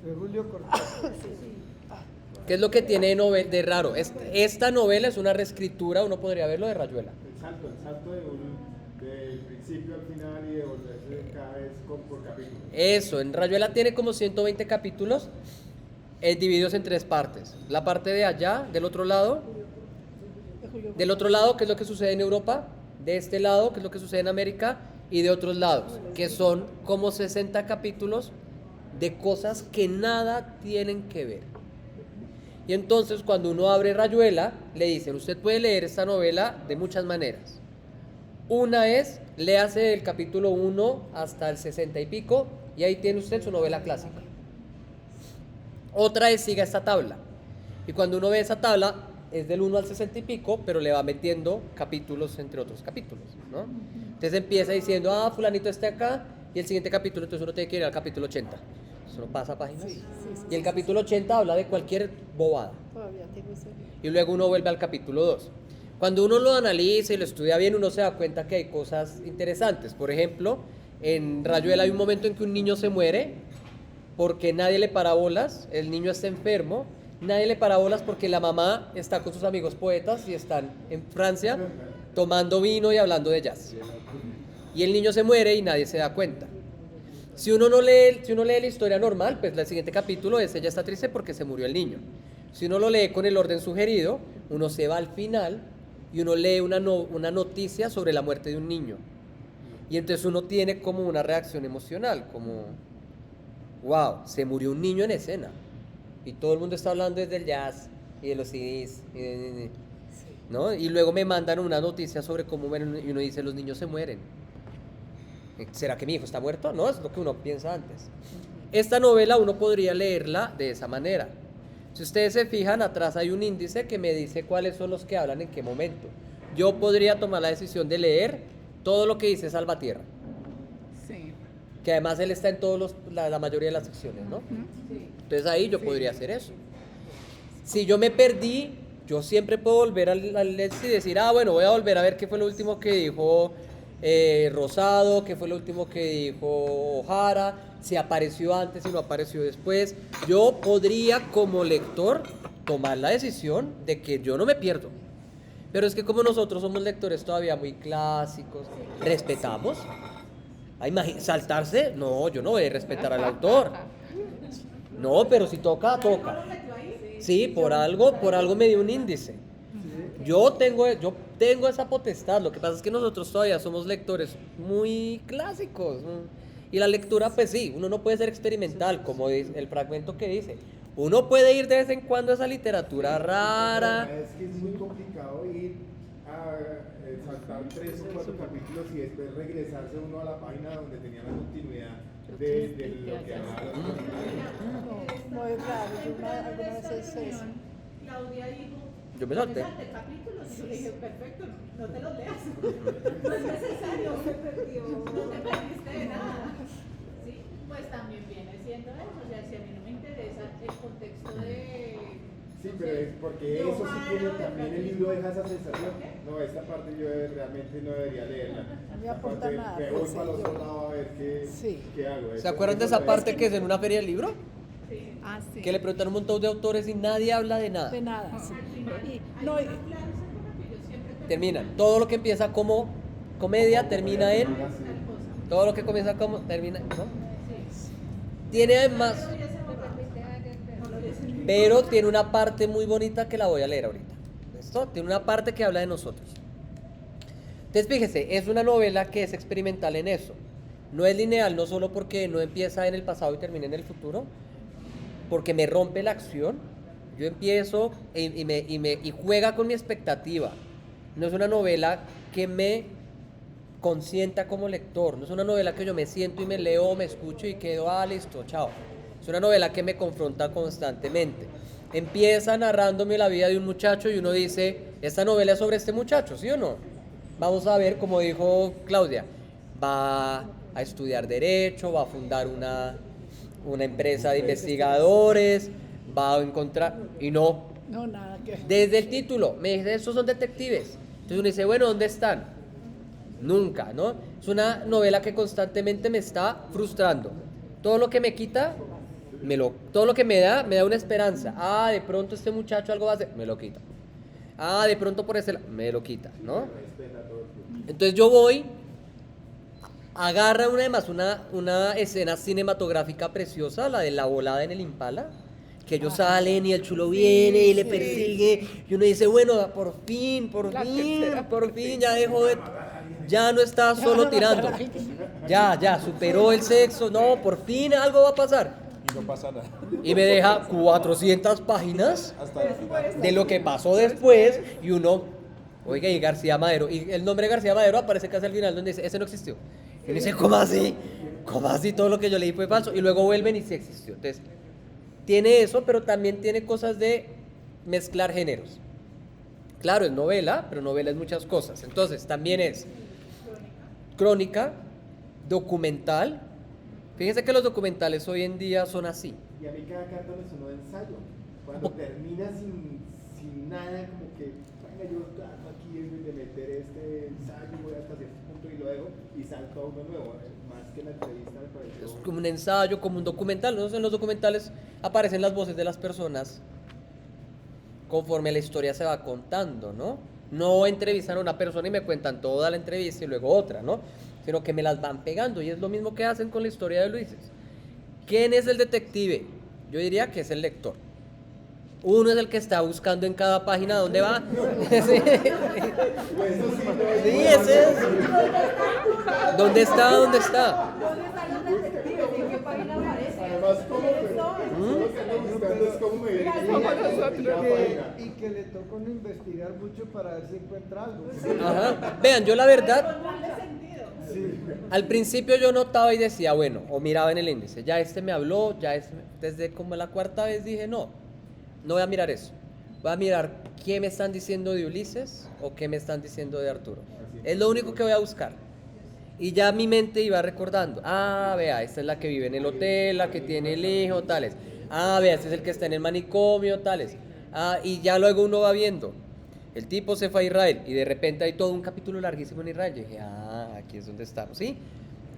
De Julio Cortázar. ¿Qué es lo que tiene de raro? Esta novela es una reescritura, uno podría verlo de Rayuela. El salto del principio al final y de volverse cada vez por capítulo. Eso, en Rayuela tiene como 120 capítulos, divididos en 3 partes. La parte de allá, del otro lado, que es lo que sucede en Europa, de este lado, que es lo que sucede en América, y de otros lados, que son como 60 capítulos de cosas que nada tienen que ver. Y entonces cuando uno abre Rayuela, le dicen, usted puede leer esta novela de muchas maneras. Una es, léase del capítulo 1 hasta el 60 y pico, y ahí tiene usted su novela clásica. Otra es, siga esta tabla. Y cuando uno ve esa tabla, es del 1 al 60 y pico, pero le va metiendo capítulos entre otros capítulos, ¿no? Entonces empieza diciendo, fulanito está acá, y el siguiente capítulo, entonces uno tiene que ir al capítulo 80. Eso no pasa páginas. Sí, sí, Y el capítulo 80 habla de cualquier bobada. Todavía tengo ese libro. Y luego uno vuelve al capítulo 2. Cuando uno lo analiza y lo estudia bien, uno se da cuenta que hay cosas interesantes. Por ejemplo, en Rayuela hay un momento en que un niño se muere porque nadie le para bolas, el niño está enfermo, nadie le para bolas porque la mamá está con sus amigos poetas y están en Francia tomando vino y hablando de jazz. Y el niño se muere y nadie se da cuenta. Si uno lee la historia normal, pues el siguiente capítulo es ella está triste porque se murió el niño. Si uno lo lee con el orden sugerido, uno se va al final y uno lee una noticia sobre la muerte de un niño. Y entonces uno tiene como una reacción emocional, como, wow, se murió un niño en escena. Y todo el mundo está hablando desde el jazz y de los CDs, ¿no? Y luego me mandan una noticia sobre cómo mueren y uno dice, los niños se mueren. ¿Será que mi hijo está muerto? No, es lo que uno piensa antes. Esta novela uno podría leerla de esa manera. Si ustedes se fijan, atrás hay un índice que me dice cuáles son los que hablan en qué momento. Yo podría tomar la decisión de leer todo lo que dice Salvatierra, Sí. que además él está en la mayoría de las secciones, ¿no? Entonces ahí yo podría hacer eso. Si yo me perdí, yo siempre puedo volver al y decir, bueno, voy a volver a ver qué fue lo último que dijo Rosado, qué fue lo último que dijo Ojara, si apareció antes, si no apareció después. Yo podría como lector tomar la decisión de que yo no me pierdo. Pero es que como nosotros somos lectores todavía muy clásicos, respetamos. Saltarse, no, yo no voy a respetar al autor. No, pero si toca, toca. Sí, por algo me dio un índice. Yo tengo esa potestad. Lo que pasa es que nosotros todavía somos lectores muy clásicos. Y la lectura, pues sí, uno no puede ser experimental, como dice el fragmento que dice. Uno puede ir de vez en cuando a esa literatura rara. Es que es muy complicado ir a saltar 3 o 4 capítulos y después regresarse uno a la página donde tenía la continuidad de lo que hablaba. No es raro, yo alguna vez hice eso. Claudia dijo, Yo me salté. capítulos. Y yo le dije, perfecto, no te los leas. No es necesario. No te perdiste de nada. Sí, pues también viene siendo eso. O sea, si a mí no me interesa el contexto de. Sí, pero es porque eso sí tiene también el libro deja esa sensación. No, esta parte yo realmente no debería leerla. No me aporta nada, Me voy pues, para el yo- otro lado a ver qué hago. ¿Se acuerdan de esa parte que es en una feria del libro? Ah, sí. Que le preguntan a un montón de autores y nadie habla de nada. De nada, sí. Terminan. Todo lo que empieza como comedia termina en. Todo lo que comienza como termina, ¿no? Tiene además. Pero tiene una parte muy bonita que la voy a leer ahorita. ¿Listo? Tiene una parte que habla de nosotros. Entonces fíjese, es una novela que es experimental en eso. No es lineal, no solo porque no empieza en el pasado y termina en el futuro, porque me rompe la acción. Yo empiezo y juega con mi expectativa. No es una novela que me consienta como lector. No es una novela que yo me siento y me leo, me escucho y quedo, listo, chao. Es una novela que me confronta constantemente. Empieza narrándome la vida de un muchacho y uno dice, esta novela es sobre este muchacho, ¿sí o no? Vamos a ver, como dijo Claudia, va a estudiar Derecho, va a fundar una empresa de investigadores, va a encontrar, y no. No, nada que Desde el título, me dice, estos son detectives. Entonces uno dice, bueno, ¿dónde están? Nunca, ¿no? Es una novela que constantemente me está frustrando. Todo lo que me quita, todo lo que me da una esperanza. De pronto este muchacho algo va a hacer, me lo quita. De pronto por ese lado, me lo quita, ¿no? Entonces yo voy, agarra una escena cinematográfica preciosa, la de la volada en el Impala, que ellos salen y el chulo viene y le persigue, y uno dice, bueno, por fin, ya dejó de... Ya no está solo tirando. Ya, superó el sexo. No, por fin algo va a pasar. Y no pasa nada. Y me deja 400 páginas Hasta el final. de lo que pasó después. Y uno, oiga, y García Madero. Y el nombre García Madero aparece casi al final, donde dice, ese no existió. Y uno dice, ¿cómo así? ¿Cómo así? Todo lo que yo leí fue falso. Y luego vuelven y sí existió. Entonces, tiene eso, pero también tiene cosas de mezclar géneros. Claro, es novela, pero novela es muchas cosas. Entonces, también es crónica, documental. Fíjense que los documentales hoy en día son así. Y a mí cada carta me sonó de ensayo. Cuando termina sin nada, como que, venga, yo trato aquí de meter este ensayo, voy hasta cierto punto y lo dejo y salto a uno nuevo. Más que la entrevista me pareció. Es como un ensayo, como un documental. ¿No? En los documentales aparecen las voces de las personas conforme la historia se va contando, ¿no? No entrevistan a una persona y me cuentan toda la entrevista y luego otra, ¿no? Sino que me las van pegando y es lo mismo que hacen con la historia de Ulises. ¿Quién es el detective? Yo diría que es el lector. Uno es el que está buscando en cada página dónde va. Sí, sí, ese es. ¿Dónde está? ¿Dónde está? ¿Dónde están los detectives? ¿En qué página aparece? Además, es como medir Y que le toca uno investigar mucho para ver si encuentra algo. Ajá. Vean, yo la verdad, Darle sentido. al principio yo notaba y decía, bueno, o miraba en el índice, ya este me habló, desde como la cuarta vez dije, no voy a mirar eso. Voy a mirar qué me están diciendo de Ulises o qué me están diciendo de Arturo. Es lo único que voy a buscar. Y ya mi mente iba recordando, vea, esta es la que vive en el hotel, la que tiene el hijo, tales. Vea, este es el que está en el manicomio, tales. Y ya luego uno va viendo. El tipo se fue a Israel y de repente hay todo un capítulo larguísimo en Israel. Yo dije, aquí es donde estamos, ¿sí?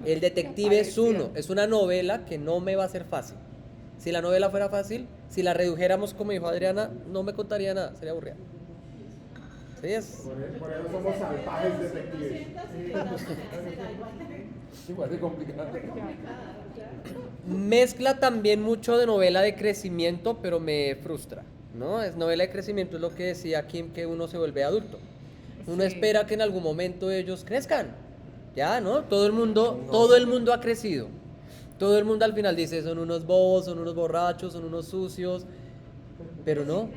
El detective es uno, es una novela que no me va a ser fácil. Si la novela fuera fácil, si la redujéramos como dijo Adriana, no me contaría nada, sería aburrida. ¿Sí es? Por eso somos salvajes detectives. Igual de complicado. Mezcla también mucho de novela de crecimiento, pero me frustra, ¿no? Es novela de crecimiento, es lo que decía Kim, que uno se vuelve adulto. Uno Sí. espera que en algún momento ellos crezcan, ya, ¿no? Todo el mundo ha crecido. Todo el mundo al final dice, son unos bobos, son unos borrachos, son unos sucios, pero no.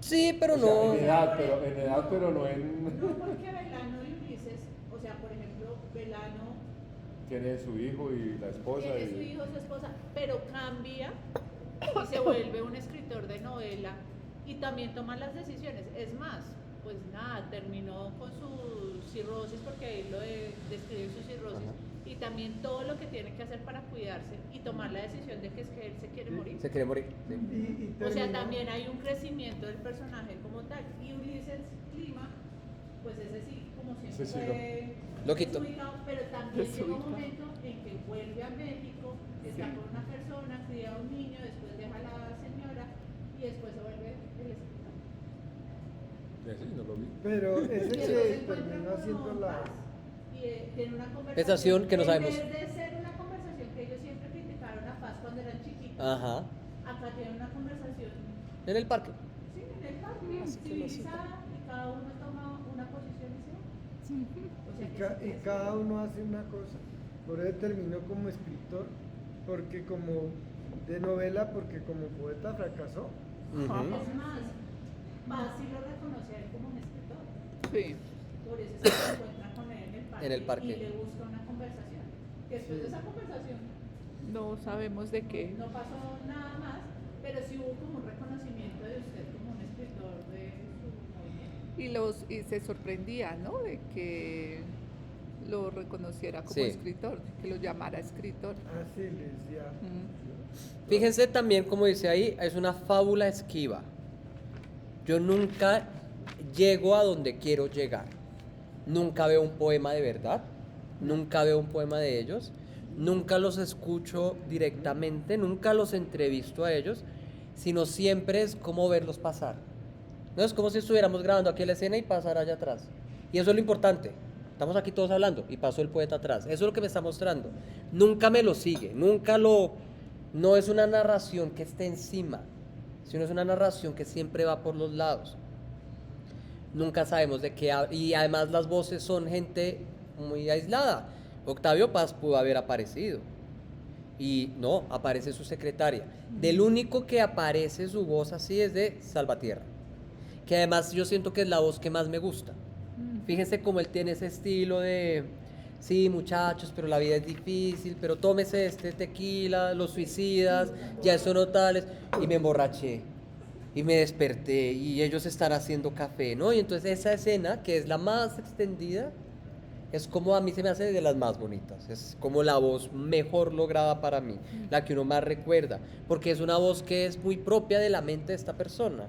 Sí, pero O sea, no. en edad, pero no en... No porque Belano y Ulises, o sea, por ejemplo, Belano Tiene su hijo y la esposa. tiene su hijo, su esposa, pero cambia y se vuelve un escritor de novela y también toma las decisiones. Es más, pues nada, terminó con su cirrosis porque él lo describe su cirrosis y también todo lo que tiene que hacer para cuidarse y tomar la decisión de que es que él se quiere morir. Se quiere morir. Sí. O sea, también hay un crecimiento del personaje como tal. Y Ulises Clima, pues ese sí, como siempre Sí, sí, fue Loquito. desubicado, pero también llega un Desubicado. momento en que vuelve a México, está con una persona, cría a un niño, después deja a la señora y después se vuelve el escritor. Ese sí, no lo vi. Pero Y ese después se que encuentra terminó con haciendo la... Paz y tiene una conversación Conversación que no sabemos. En vez de ser una conversación que ellos siempre criticaron a Paz cuando eran chiquitos, Ajá. acá tienen una conversación. En el parque. Sí, en el parque, civilizada, y cada uno toma una posición y se va. O sea, Y cada uno hace una cosa. Por eso terminó como escritor, porque como de novela, porque como poeta fracasó. Ujú. Es más, Paz sí lo reconoce a él como un escritor. Sí. Por eso es que se encuentra con él En el parque. y le busca una conversación. Después de esa conversación No sabemos de qué. no pasó nada más, pero sí hubo como un reconocimiento de usted como un escritor de su movimiento. Y se sorprendía, ¿no? De que lo reconociera como Sí. escritor, que lo llamara escritor. Así les decía. Fíjense también, como dice ahí, es una fábula esquiva. Yo nunca llego a donde quiero llegar. Nunca veo un poema de verdad. Nunca veo un poema de ellos. Nunca los escucho directamente. Nunca los entrevisto a ellos. Sino siempre es como verlos pasar. No es como si estuviéramos grabando aquí la escena y pasar allá atrás. Y eso es lo importante. Estamos aquí todos hablando y pasó el poeta atrás. Eso es lo que me está mostrando. Nunca me lo sigue. No es una narración que esté encima, sino es una narración que siempre va por los lados. Nunca sabemos de qué habla. Y además las voces son gente muy aislada. Octavio Paz pudo haber aparecido. Y no, aparece su secretaria. Del único que aparece su voz así es de Salvatierra. Que además yo siento que es la voz que más me gusta. Fíjense cómo él tiene ese estilo de... Sí, muchachos, pero la vida es difícil, pero tómese este tequila, los suicidas, ya son notales. Y me emborraché, y me desperté, y ellos están haciendo café, ¿no? Y entonces esa escena, que es la más extendida, es como a mí se me hace de las más bonitas, es como la voz mejor lograda para mí, la que uno más recuerda, porque es una voz que es muy propia de la mente de esta persona.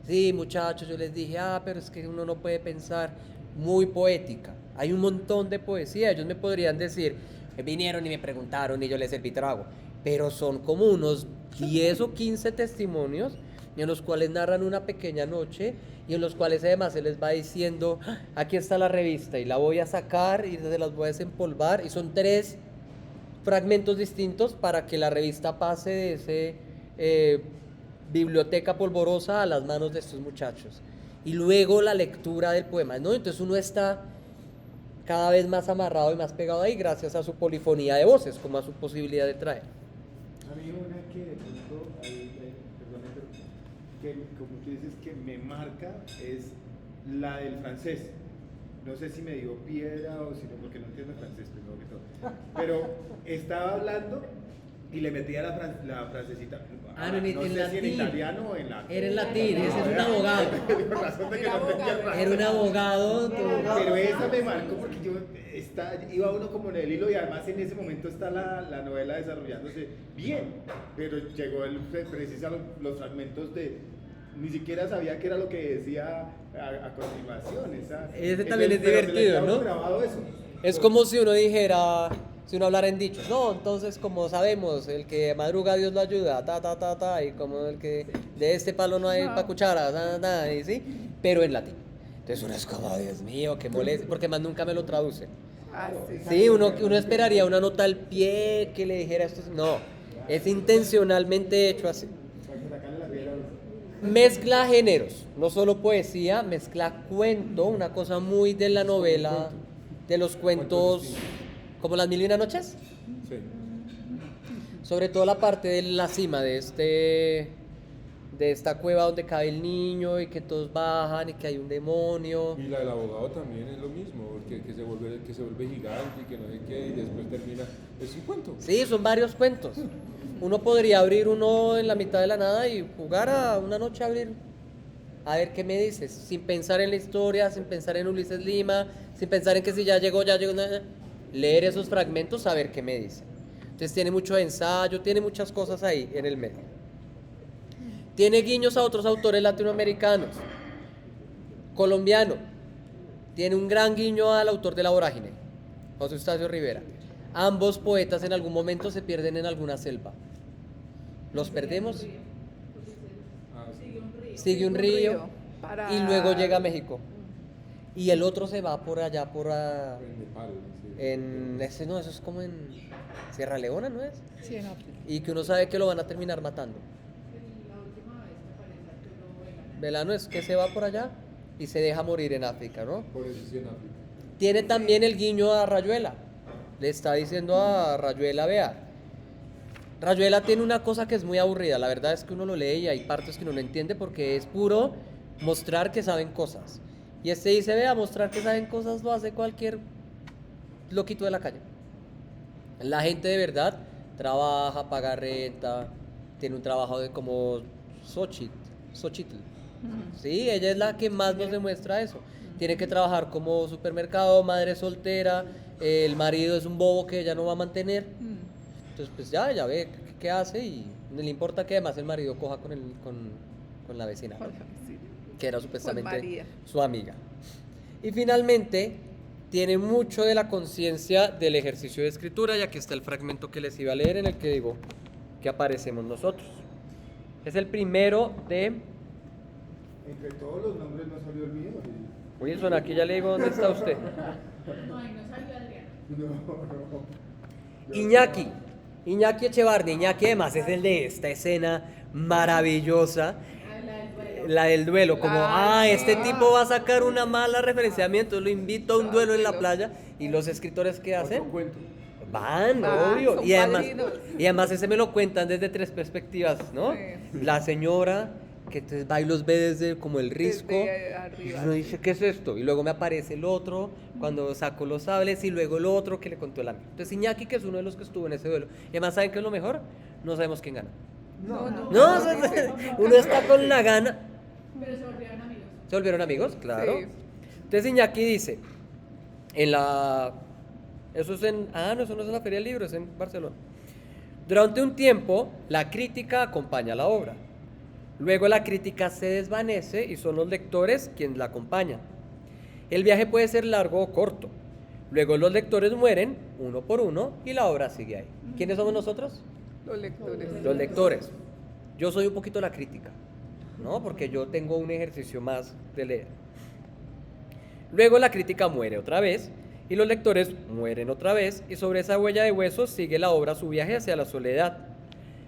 Sí, muchachos, yo les dije, pero es que uno no puede pensar, muy poética, hay un montón de poesía, ellos me podrían decir, vinieron y me preguntaron y yo les serví trago, pero son como unos 10 o 15 testimonios en los cuales narran una pequeña noche y en los cuales además se les va diciendo, aquí está la revista y la voy a sacar y se las voy a desempolvar, y son 3 fragmentos distintos para que la revista pase de ese biblioteca polvorosa a las manos de estos muchachos, y luego la lectura del poema, ¿no? Entonces uno está cada vez más amarrado y más pegado ahí gracias a su polifonía de voces, como a su posibilidad de traer. A mí una que de pronto, perdón, que como tú dices que me marca es la del francés. No sé si me dio piedra o si no, porque no entiendo francés primero que todo. Pero estaba hablando y le metía la frasecita. No, no sé si en latín. Italiano o en latín. Era en latín, ese es un abogado. Razón de que no entendía el francés. Era un abogado. Pero esa me marcó porque yo iba uno como en el hilo, y además en ese momento está la novela desarrollándose bien, pero llegó preciso los fragmentos de, ni siquiera sabía qué era lo que decía a continuación. Ese también es divertido, ¿no? Grabado eso. Es como si uno dijera, si uno hablara en dichos, no, entonces como sabemos, el que madruga Dios lo ayuda, y como el que de este palo no hay pa' cuchara, y sí, pero en latín. Entonces uno es como, Dios mío, qué molesta, porque más nunca me lo traduce. Sí, uno esperaría una nota al pie que le dijera esto, no, es intencionalmente hecho así. Mezcla géneros, no solo poesía, mezcla cuento, una cosa muy de la novela, de los cuentos, como Las Mil y Una Noches. Sí. Sobre todo la parte de la cima de esta cueva donde cae el niño y que todos bajan y que hay un demonio. Y la del abogado también es lo mismo, porque que se vuelve gigante y que no sé qué, y después termina. Es un cuento. Sí, son varios cuentos. Uno podría abrir uno en la mitad de la nada y jugar a una noche a abrir, a ver qué me dices, sin pensar en la historia, sin pensar en Ulises Lima, sin pensar en que si ya llegó, nada. Leer esos fragmentos, a ver qué me dice. Entonces tiene mucho ensayo, tiene muchas cosas ahí en el medio. Tiene guiños a otros autores latinoamericanos. Colombiano, tiene un gran guiño al autor de La Vorágine, José Eustacio Rivera. Ambos poetas en algún momento se pierden en alguna selva. ¿Los perdemos? Sigue un río y luego llega a México. Y el otro se va por allá, En Nepal. Sí. Eso es como en Sierra Leona, ¿no es? Sí, en África. Y que uno sabe que lo van a terminar matando. Velano es que se va por allá y se deja morir en África, ¿no? Por eso sí en África. Tiene también el guiño a Rayuela. Le está diciendo a Rayuela, vea, Rayuela tiene una cosa que es muy aburrida. La verdad es que uno lo lee y hay partes que uno no entiende porque es puro mostrar que saben cosas. Y este dice, vea, mostrar que saben cosas lo hace cualquier loquito de la calle. La gente de verdad trabaja, paga renta, tiene un trabajo de como Xochitl. Sí, ella es la que más nos demuestra eso. Tiene que trabajar como supermercado, madre soltera, el marido es un bobo que ella no va a mantener. Entonces pues ya ve qué hace y no le importa que además el marido coja con la vecina, que era supuestamente su amiga. Y finalmente tiene mucho de la conciencia del ejercicio de escritura, y aquí está el fragmento que les iba a leer en el que digo que aparecemos nosotros. Es el primero de... Entre todos los nombres no salió el mío. Wilson, aquí ya le digo dónde está usted. No, ahí no salió Adrián. No. Iñaki Echevarri. Iñaki además es el de esta escena maravillosa, la del duelo, como, este tipo va a sacar una mala referencia a mí, entonces lo invito a un duelo en la playa, y los escritores ¿qué hacen? Otro cuento. Van, obvio, son y padrinos. además ese me lo cuentan desde 3 perspectivas, ¿no? Sí. La señora, que entonces va y los ve desde como el risco, Desde y arriba, uno sí. dice, ¿qué es esto? Y luego me aparece el otro, cuando saco los sables, y luego el otro que le contó el amigo. Entonces Iñaki, que es uno de los que estuvo en ese duelo, y además, ¿saben qué es lo mejor? No sabemos quién gana. No. Uno está con la gana. Pero se volvieron amigos. ¿Se volvieron amigos? Claro. Sí. Entonces Iñaki dice, en la... Eso es en... Ah, no, eso no es en la Feria del Libro, es en Barcelona. Durante un tiempo, la crítica acompaña la obra. Luego la crítica se desvanece y son los lectores quienes la acompañan. El viaje puede ser largo o corto. Luego los lectores mueren uno por uno y la obra sigue ahí. ¿Quiénes somos nosotros? Los lectores. Los lectores. Yo soy un poquito la crítica, ¿no? Porque yo tengo un ejercicio más de leer. Luego la crítica muere otra vez y los lectores mueren otra vez y sobre esa huella de huesos sigue la obra su viaje hacia la soledad.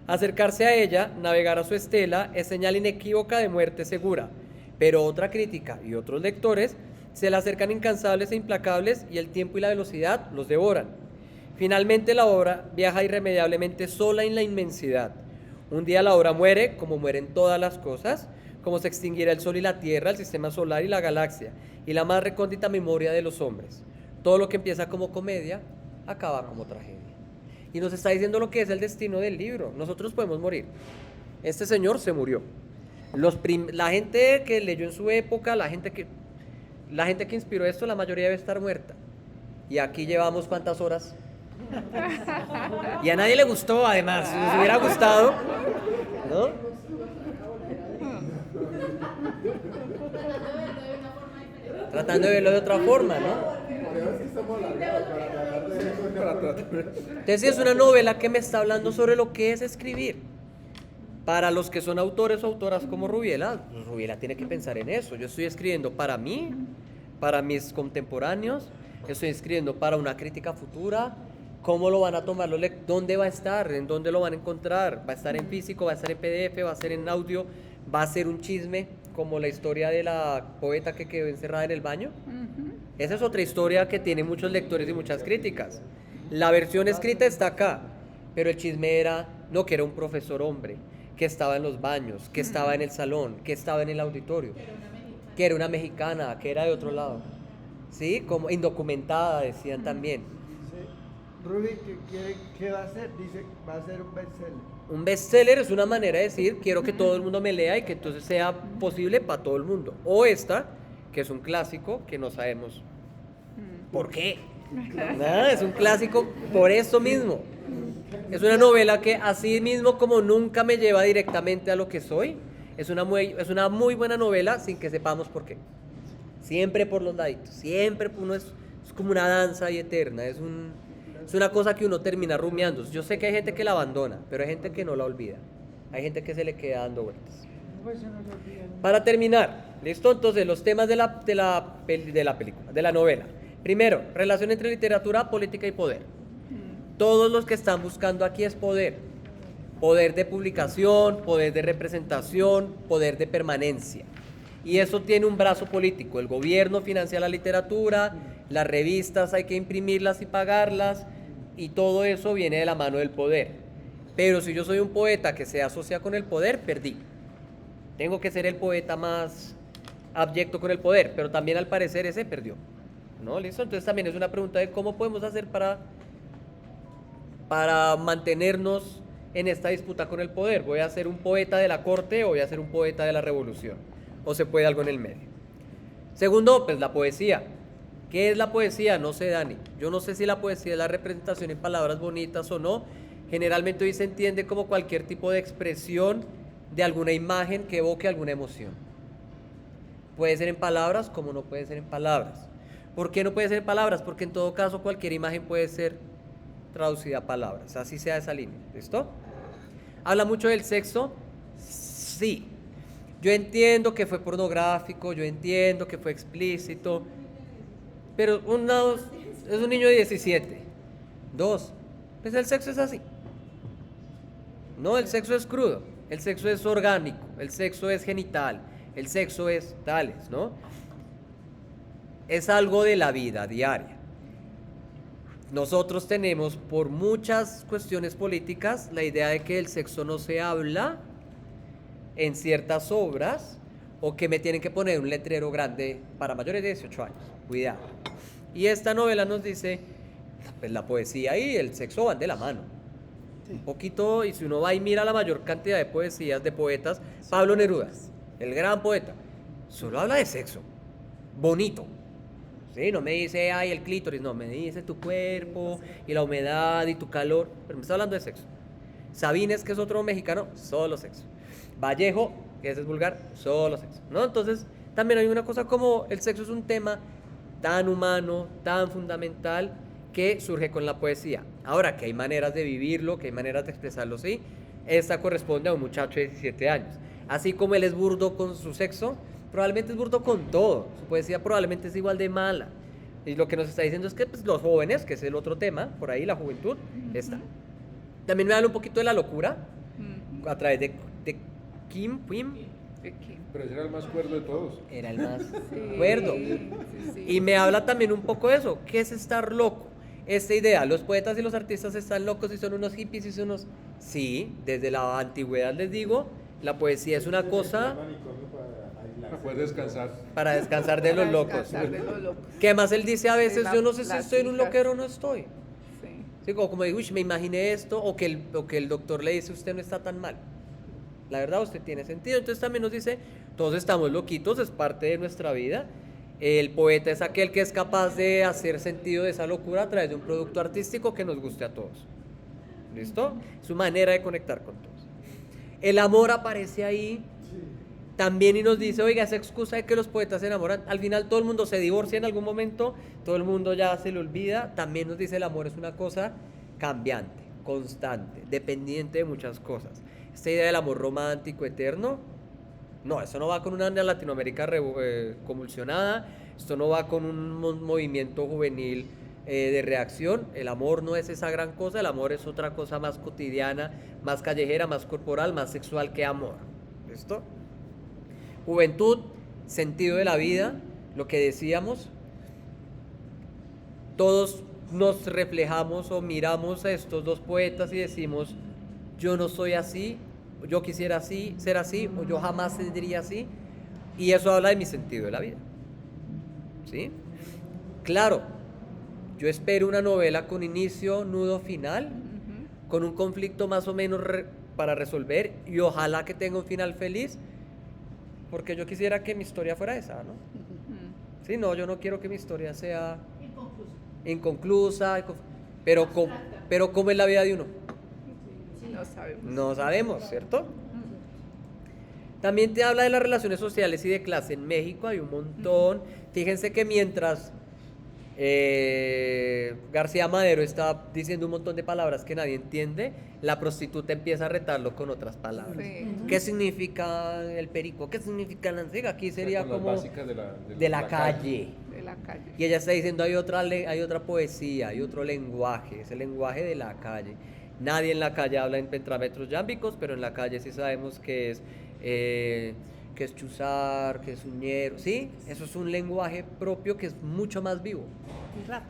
Acercarse a ella, navegar a su estela, es señal inequívoca de muerte segura, pero otra crítica y otros lectores se le acercan incansables e implacables y el tiempo y la velocidad los devoran. Finalmente la obra viaja irremediablemente sola en la inmensidad. Un día la obra muere, como mueren todas las cosas, como se extinguirá el sol y la tierra, el sistema solar y la galaxia, y la más recóndita memoria de los hombres. Todo lo que empieza como comedia, acaba como tragedia. Y nos está diciendo lo que es el destino del libro. Nosotros podemos morir. Este señor se murió. La gente que leyó en su época, la gente que inspiró esto, la mayoría debe estar muerta. Y aquí llevamos ¿cuántas horas? Y a nadie le gustó, además. Si nos hubiera gustado, ¿no? Tratando de verlo de otra forma, ¿no? Entonces sí, es una novela que me está hablando sobre lo que es escribir. Para los que son autores o autoras como Rubiela, pues Rubiela tiene que pensar en eso. Yo estoy escribiendo para mí, para mis contemporáneos, estoy escribiendo para una crítica futura. ¿Cómo lo van a tomar los lectores? ¿Dónde va a estar? ¿En dónde lo van a encontrar? ¿Va a estar en físico? ¿Va a estar en PDF? ¿Va a ser en audio? ¿Va a ser un chisme? Como la historia de la poeta que quedó encerrada en el baño. Esa es otra historia que tiene muchos lectores y muchas críticas. La versión escrita está acá, pero el chisme era, no, que era un profesor hombre, que estaba en los baños, que estaba en el salón, que estaba en el auditorio, que era una mexicana, que era de otro lado. ¿Sí? Como indocumentada, decían también. Ruby, ¿qué va a hacer? Dice, va a ser un bestseller. Un bestseller es una manera de decir, quiero que todo el mundo me lea y que entonces sea posible para todo el mundo. O esta, que es un clásico que no sabemos por qué. Nada, es un clásico por eso mismo. Es una novela que así mismo como nunca me lleva directamente a lo que soy, es una muy buena novela sin que sepamos por qué. Siempre por los laditos, siempre uno es como una danza y eterna, es una cosa que uno termina rumiando. Yo sé que hay gente que la abandona, pero hay gente que no la olvida. Hay gente que se le queda dando vueltas. Para terminar, ¿listo? Entonces, los temas de la película, de la novela. Primero, relación entre literatura, política y poder. Todos los que están buscando aquí es poder. Poder de publicación, poder de representación, poder de permanencia. Y eso tiene un brazo político. El gobierno financia la literatura, las revistas hay que imprimirlas y pagarlas, y todo eso viene de la mano del poder. Pero si yo soy un poeta que se asocia con el poder, perdí. Tengo que ser el poeta más abyecto con el poder, pero también al parecer ese perdió. ¿No? ¿Listo? Entonces también es una pregunta de cómo podemos hacer para mantenernos en esta disputa con el poder. ¿Voy a ser un poeta de la corte o voy a ser un poeta de la revolución? ¿O se puede algo en el medio? Segundo, pues la poesía. ¿Qué es la poesía? No sé, Dani. Yo no sé si la poesía es la representación en palabras bonitas o no. Generalmente hoy se entiende como cualquier tipo de expresión de alguna imagen que evoque alguna emoción. Puede ser en palabras como no puede ser en palabras. ¿Por qué no puede ser en palabras? Porque en todo caso cualquier imagen puede ser traducida a palabras, así sea esa línea. ¿Listo? ¿Habla mucho del sexo? Sí. Yo entiendo que fue pornográfico, yo entiendo que fue explícito, pero es un niño de 17. 2, pues el sexo es así. No, el sexo es crudo, el sexo es orgánico, el sexo es genital, el sexo es tales, ¿no? Es algo de la vida diaria. Nosotros tenemos, por muchas cuestiones políticas, la idea de que el sexo no se habla en ciertas obras, o que me tienen que poner un letrero grande para mayores de 18 años. Cuidado. Y esta novela nos dice, pues la poesía y el sexo van de la mano. Un poquito, y si uno va y mira la mayor cantidad de poesías de poetas, Pablo Neruda, el gran poeta, solo habla de sexo, bonito, ¿sí? No me dice, ay, el clítoris, no, me dice tu cuerpo y la humedad y tu calor, pero me está hablando de sexo. Sabines, que es otro mexicano, solo sexo. Vallejo, que ese es vulgar, solo sexo, ¿no? Entonces, también hay una cosa como el sexo es un tema tan humano, tan fundamental, que surge con la poesía. Ahora, que hay maneras de vivirlo, que hay maneras de expresarlo, sí, esta corresponde a un muchacho de 17 años. Así como él es burdo con su sexo, probablemente es burdo con todo. Su poesía probablemente es igual de mala. Y lo que nos está diciendo es que pues, los jóvenes, que es el otro tema, por ahí la juventud, está. También me habla un poquito de la locura, a través de Kim. Pero ese era el más cuerdo de todos. Era el más Sí, cuerdo. sí. Y me habla también un poco de eso. ¿Qué es estar loco? Esta idea, los poetas y los artistas están locos y son unos hippies y son unos... Sí, desde la antigüedad les digo, la poesía es una cosa Para poder descansar. para descansar de los Para locos. descansar de los locos. Que además él dice a veces, De yo no sé si las estoy en un hijas. loquero o no estoy. Sí. Sí, como digo, "Uy, me imaginé esto", o que el doctor le dice, usted no está tan mal. La verdad, usted tiene sentido. Entonces también nos dice, todos estamos loquitos, es parte de nuestra vida. El poeta es aquel que es capaz de hacer sentido de esa locura a través de un producto artístico que nos guste a todos. ¿Listo? Su manera de conectar con todos. El amor aparece ahí también y nos dice, oiga, esa excusa de que los poetas se enamoran, al final todo el mundo se divorcia en algún momento, todo el mundo ya se le olvida. También nos dice el amor es una cosa cambiante, constante, dependiente de muchas cosas. Esta idea del amor romántico, eterno, no, eso no va con una Latinoamérica convulsionada, esto no va con un movimiento juvenil de reacción. El amor no es esa gran cosa, el amor es otra cosa más cotidiana, más callejera, más corporal, más sexual que amor. ¿Listo? Juventud, sentido de la vida, lo que decíamos, todos nos reflejamos o miramos a estos dos poetas y decimos, yo no soy así, yo quisiera así, ser así, o yo jamás sería así, y eso habla de mi sentido de la vida. ¿Sí? Claro, yo espero una novela con inicio, nudo, final, con un conflicto más o menos para resolver, y ojalá que tenga un final feliz, porque yo quisiera que mi historia fuera esa, ¿no? Sí, no, yo no quiero que mi historia sea inconclusa, pero ¿cómo es la vida de uno? No sabemos. No sabemos, ¿cierto? También te habla de las relaciones sociales y de clase. En México hay un montón. Fíjense que mientras García Madero está diciendo un montón de palabras que nadie entiende, la prostituta empieza a retarlo con otras palabras. Sí. ¿Qué significa el perico? ¿Qué significa la encega? Aquí sería Con las como básicas de de la calle. De la calle. Y ella está diciendo, hay otra poesía, hay otro lenguaje, es el lenguaje de la calle. Nadie en la calle habla en pentrámetros yámbicos, pero en la calle sí sabemos que es chuzar, que es uñero, ¿sí? Eso es un lenguaje propio que es mucho más vivo. El rap.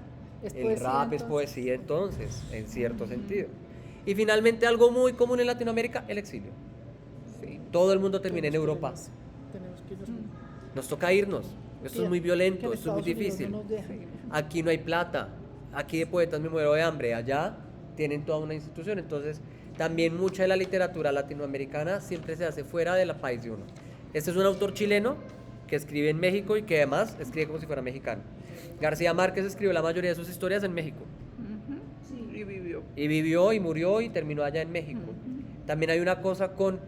Es El poesía, rap es entonces. poesía entonces, en cierto sentido. Y finalmente algo muy común en Latinoamérica, el exilio. Sí. Todo el mundo termina en Tenemos que Europa. irnos. Tenemos que irnos. Nos toca irnos. Esto es muy Que violento, en esto es muy Estados Unidos difícil. no nos dejan. Aquí no hay plata, aquí de poetas me muero de hambre, allá tienen toda una institución. Entonces también mucha de la literatura latinoamericana siempre se hace fuera del país de uno. Este es un autor chileno que escribe en México y que además escribe como si fuera mexicano. García Márquez escribió la mayoría de sus historias en México. Ujú. Y vivió. Y vivió y murió y terminó allá en México. También hay una cosa con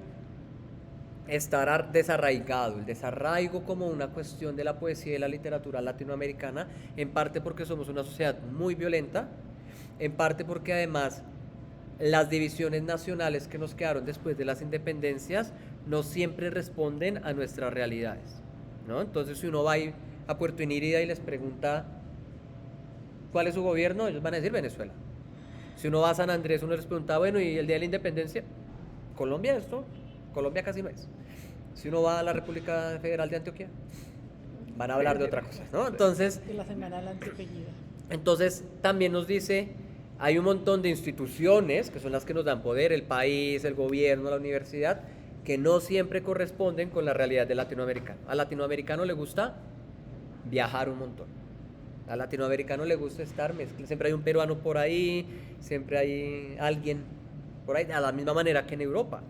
estar desarraigado, el desarraigo como una cuestión de la poesía y de la literatura latinoamericana, en parte porque somos una sociedad muy violenta, en parte porque además las divisiones nacionales que nos quedaron después de las independencias no siempre responden a nuestras realidades, ¿no? Entonces si uno va a Puerto Inírida y les pregunta ¿cuál es su gobierno? Ellos van a decir Venezuela. Si uno va a San Andrés, uno les pregunta, bueno, ¿y el día de la independencia? ¿Colombia esto? Colombia casi no es. Si uno va a la República Federal de Antioquia, van a hablar de otra cosa, ¿no? Entonces, De la semana de la antioqueñida. entonces también nos dice, hay un montón de instituciones que son las que nos dan poder, el país, el gobierno, la universidad, que no siempre corresponden con la realidad del latinoamericano. Al latinoamericano le gusta viajar un montón. Al latinoamericano le gusta estar mezclado. Siempre hay un peruano por ahí, siempre hay alguien por ahí, a la misma manera que en Europa.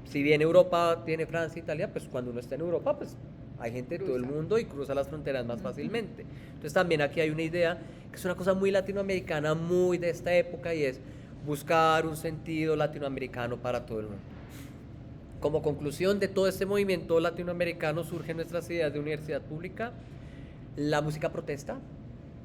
Si bien Europa tiene Francia, Italia, pues cuando uno está en Europa, pues Hay gente de todo el mundo y cruza las fronteras más fácilmente. Entonces también aquí hay una idea que es una cosa muy latinoamericana, muy de esta época, y es buscar un sentido latinoamericano para todo el mundo. Como conclusión de todo este movimiento latinoamericano surgen nuestras ideas de universidad pública, la música protesta,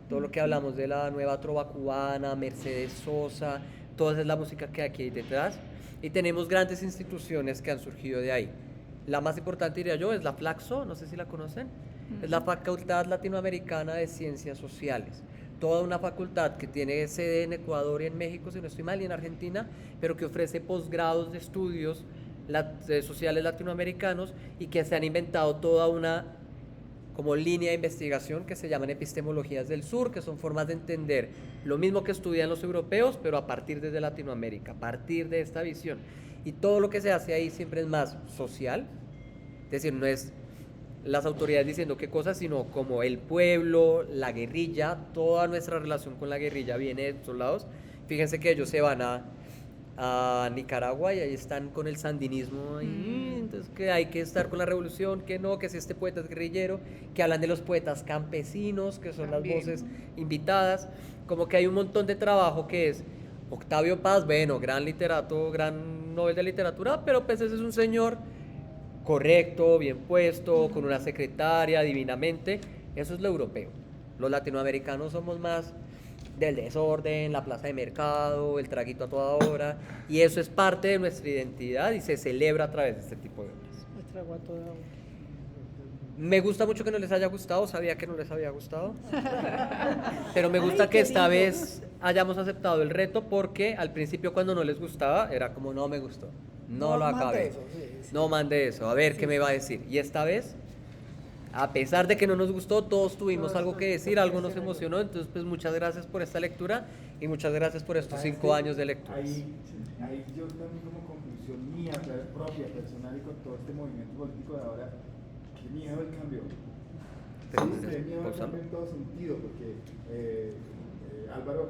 todo lo que hablamos de la nueva trova cubana, Mercedes Sosa, toda esa es la música que aquí hay detrás, y tenemos grandes instituciones que han surgido de ahí. La más importante, diría yo, es la Flaxo, no sé si la conocen, es la Facultad Latinoamericana de Ciencias Sociales. Toda una facultad que tiene sede en Ecuador y en México, si no estoy mal, y en Argentina, pero que ofrece posgrados de estudios sociales latinoamericanos y que se han inventado toda una como línea de investigación que se llaman epistemologías del sur, que son formas de entender lo mismo que estudian los europeos, pero a partir de Latinoamérica, a partir de esta visión. Y todo lo que se hace ahí siempre es más social, es decir, no es las autoridades diciendo qué cosas, sino como el pueblo, la guerrilla, toda nuestra relación con la guerrilla viene de estos lados. Fíjense que ellos se van a Nicaragua y ahí están con el sandinismo, entonces que hay que estar con la revolución, que no, que si este poeta es guerrillero, que hablan de los poetas campesinos, que son También. las voces invitadas, como que hay un montón de trabajo que es Octavio Paz, bueno, gran literato, gran Nobel de literatura, pero pues ese es un señor correcto, bien puesto, con una secretaria, divinamente, eso es lo europeo. Los latinoamericanos somos más del desorden, la plaza de mercado, el traguito a toda hora, y eso es parte de nuestra identidad y se celebra a través de este tipo de obras. Nuestra agua toda agua. Me gusta mucho que no les haya gustado, sabía que no les había gustado, pero me gusta Ay, que qué esta lindo. vez hayamos aceptado el reto, porque al principio cuando no les gustaba era como no me gustó, no lo mande acabé, eso, sí, sí. no mande eso, a ver qué me va a decir. Y esta vez, a pesar de que no nos gustó, todos tuvimos algo que decir, algo nos emocionó, entonces pues muchas gracias por esta lectura y muchas gracias por estos 5 años de lecturas. Ahí yo también como conclusión mía, propia, personal y con todo este movimiento político de ahora, qué miedo el cambio. Sí, qué miedo el cambio en todo sentido, porque Álvaro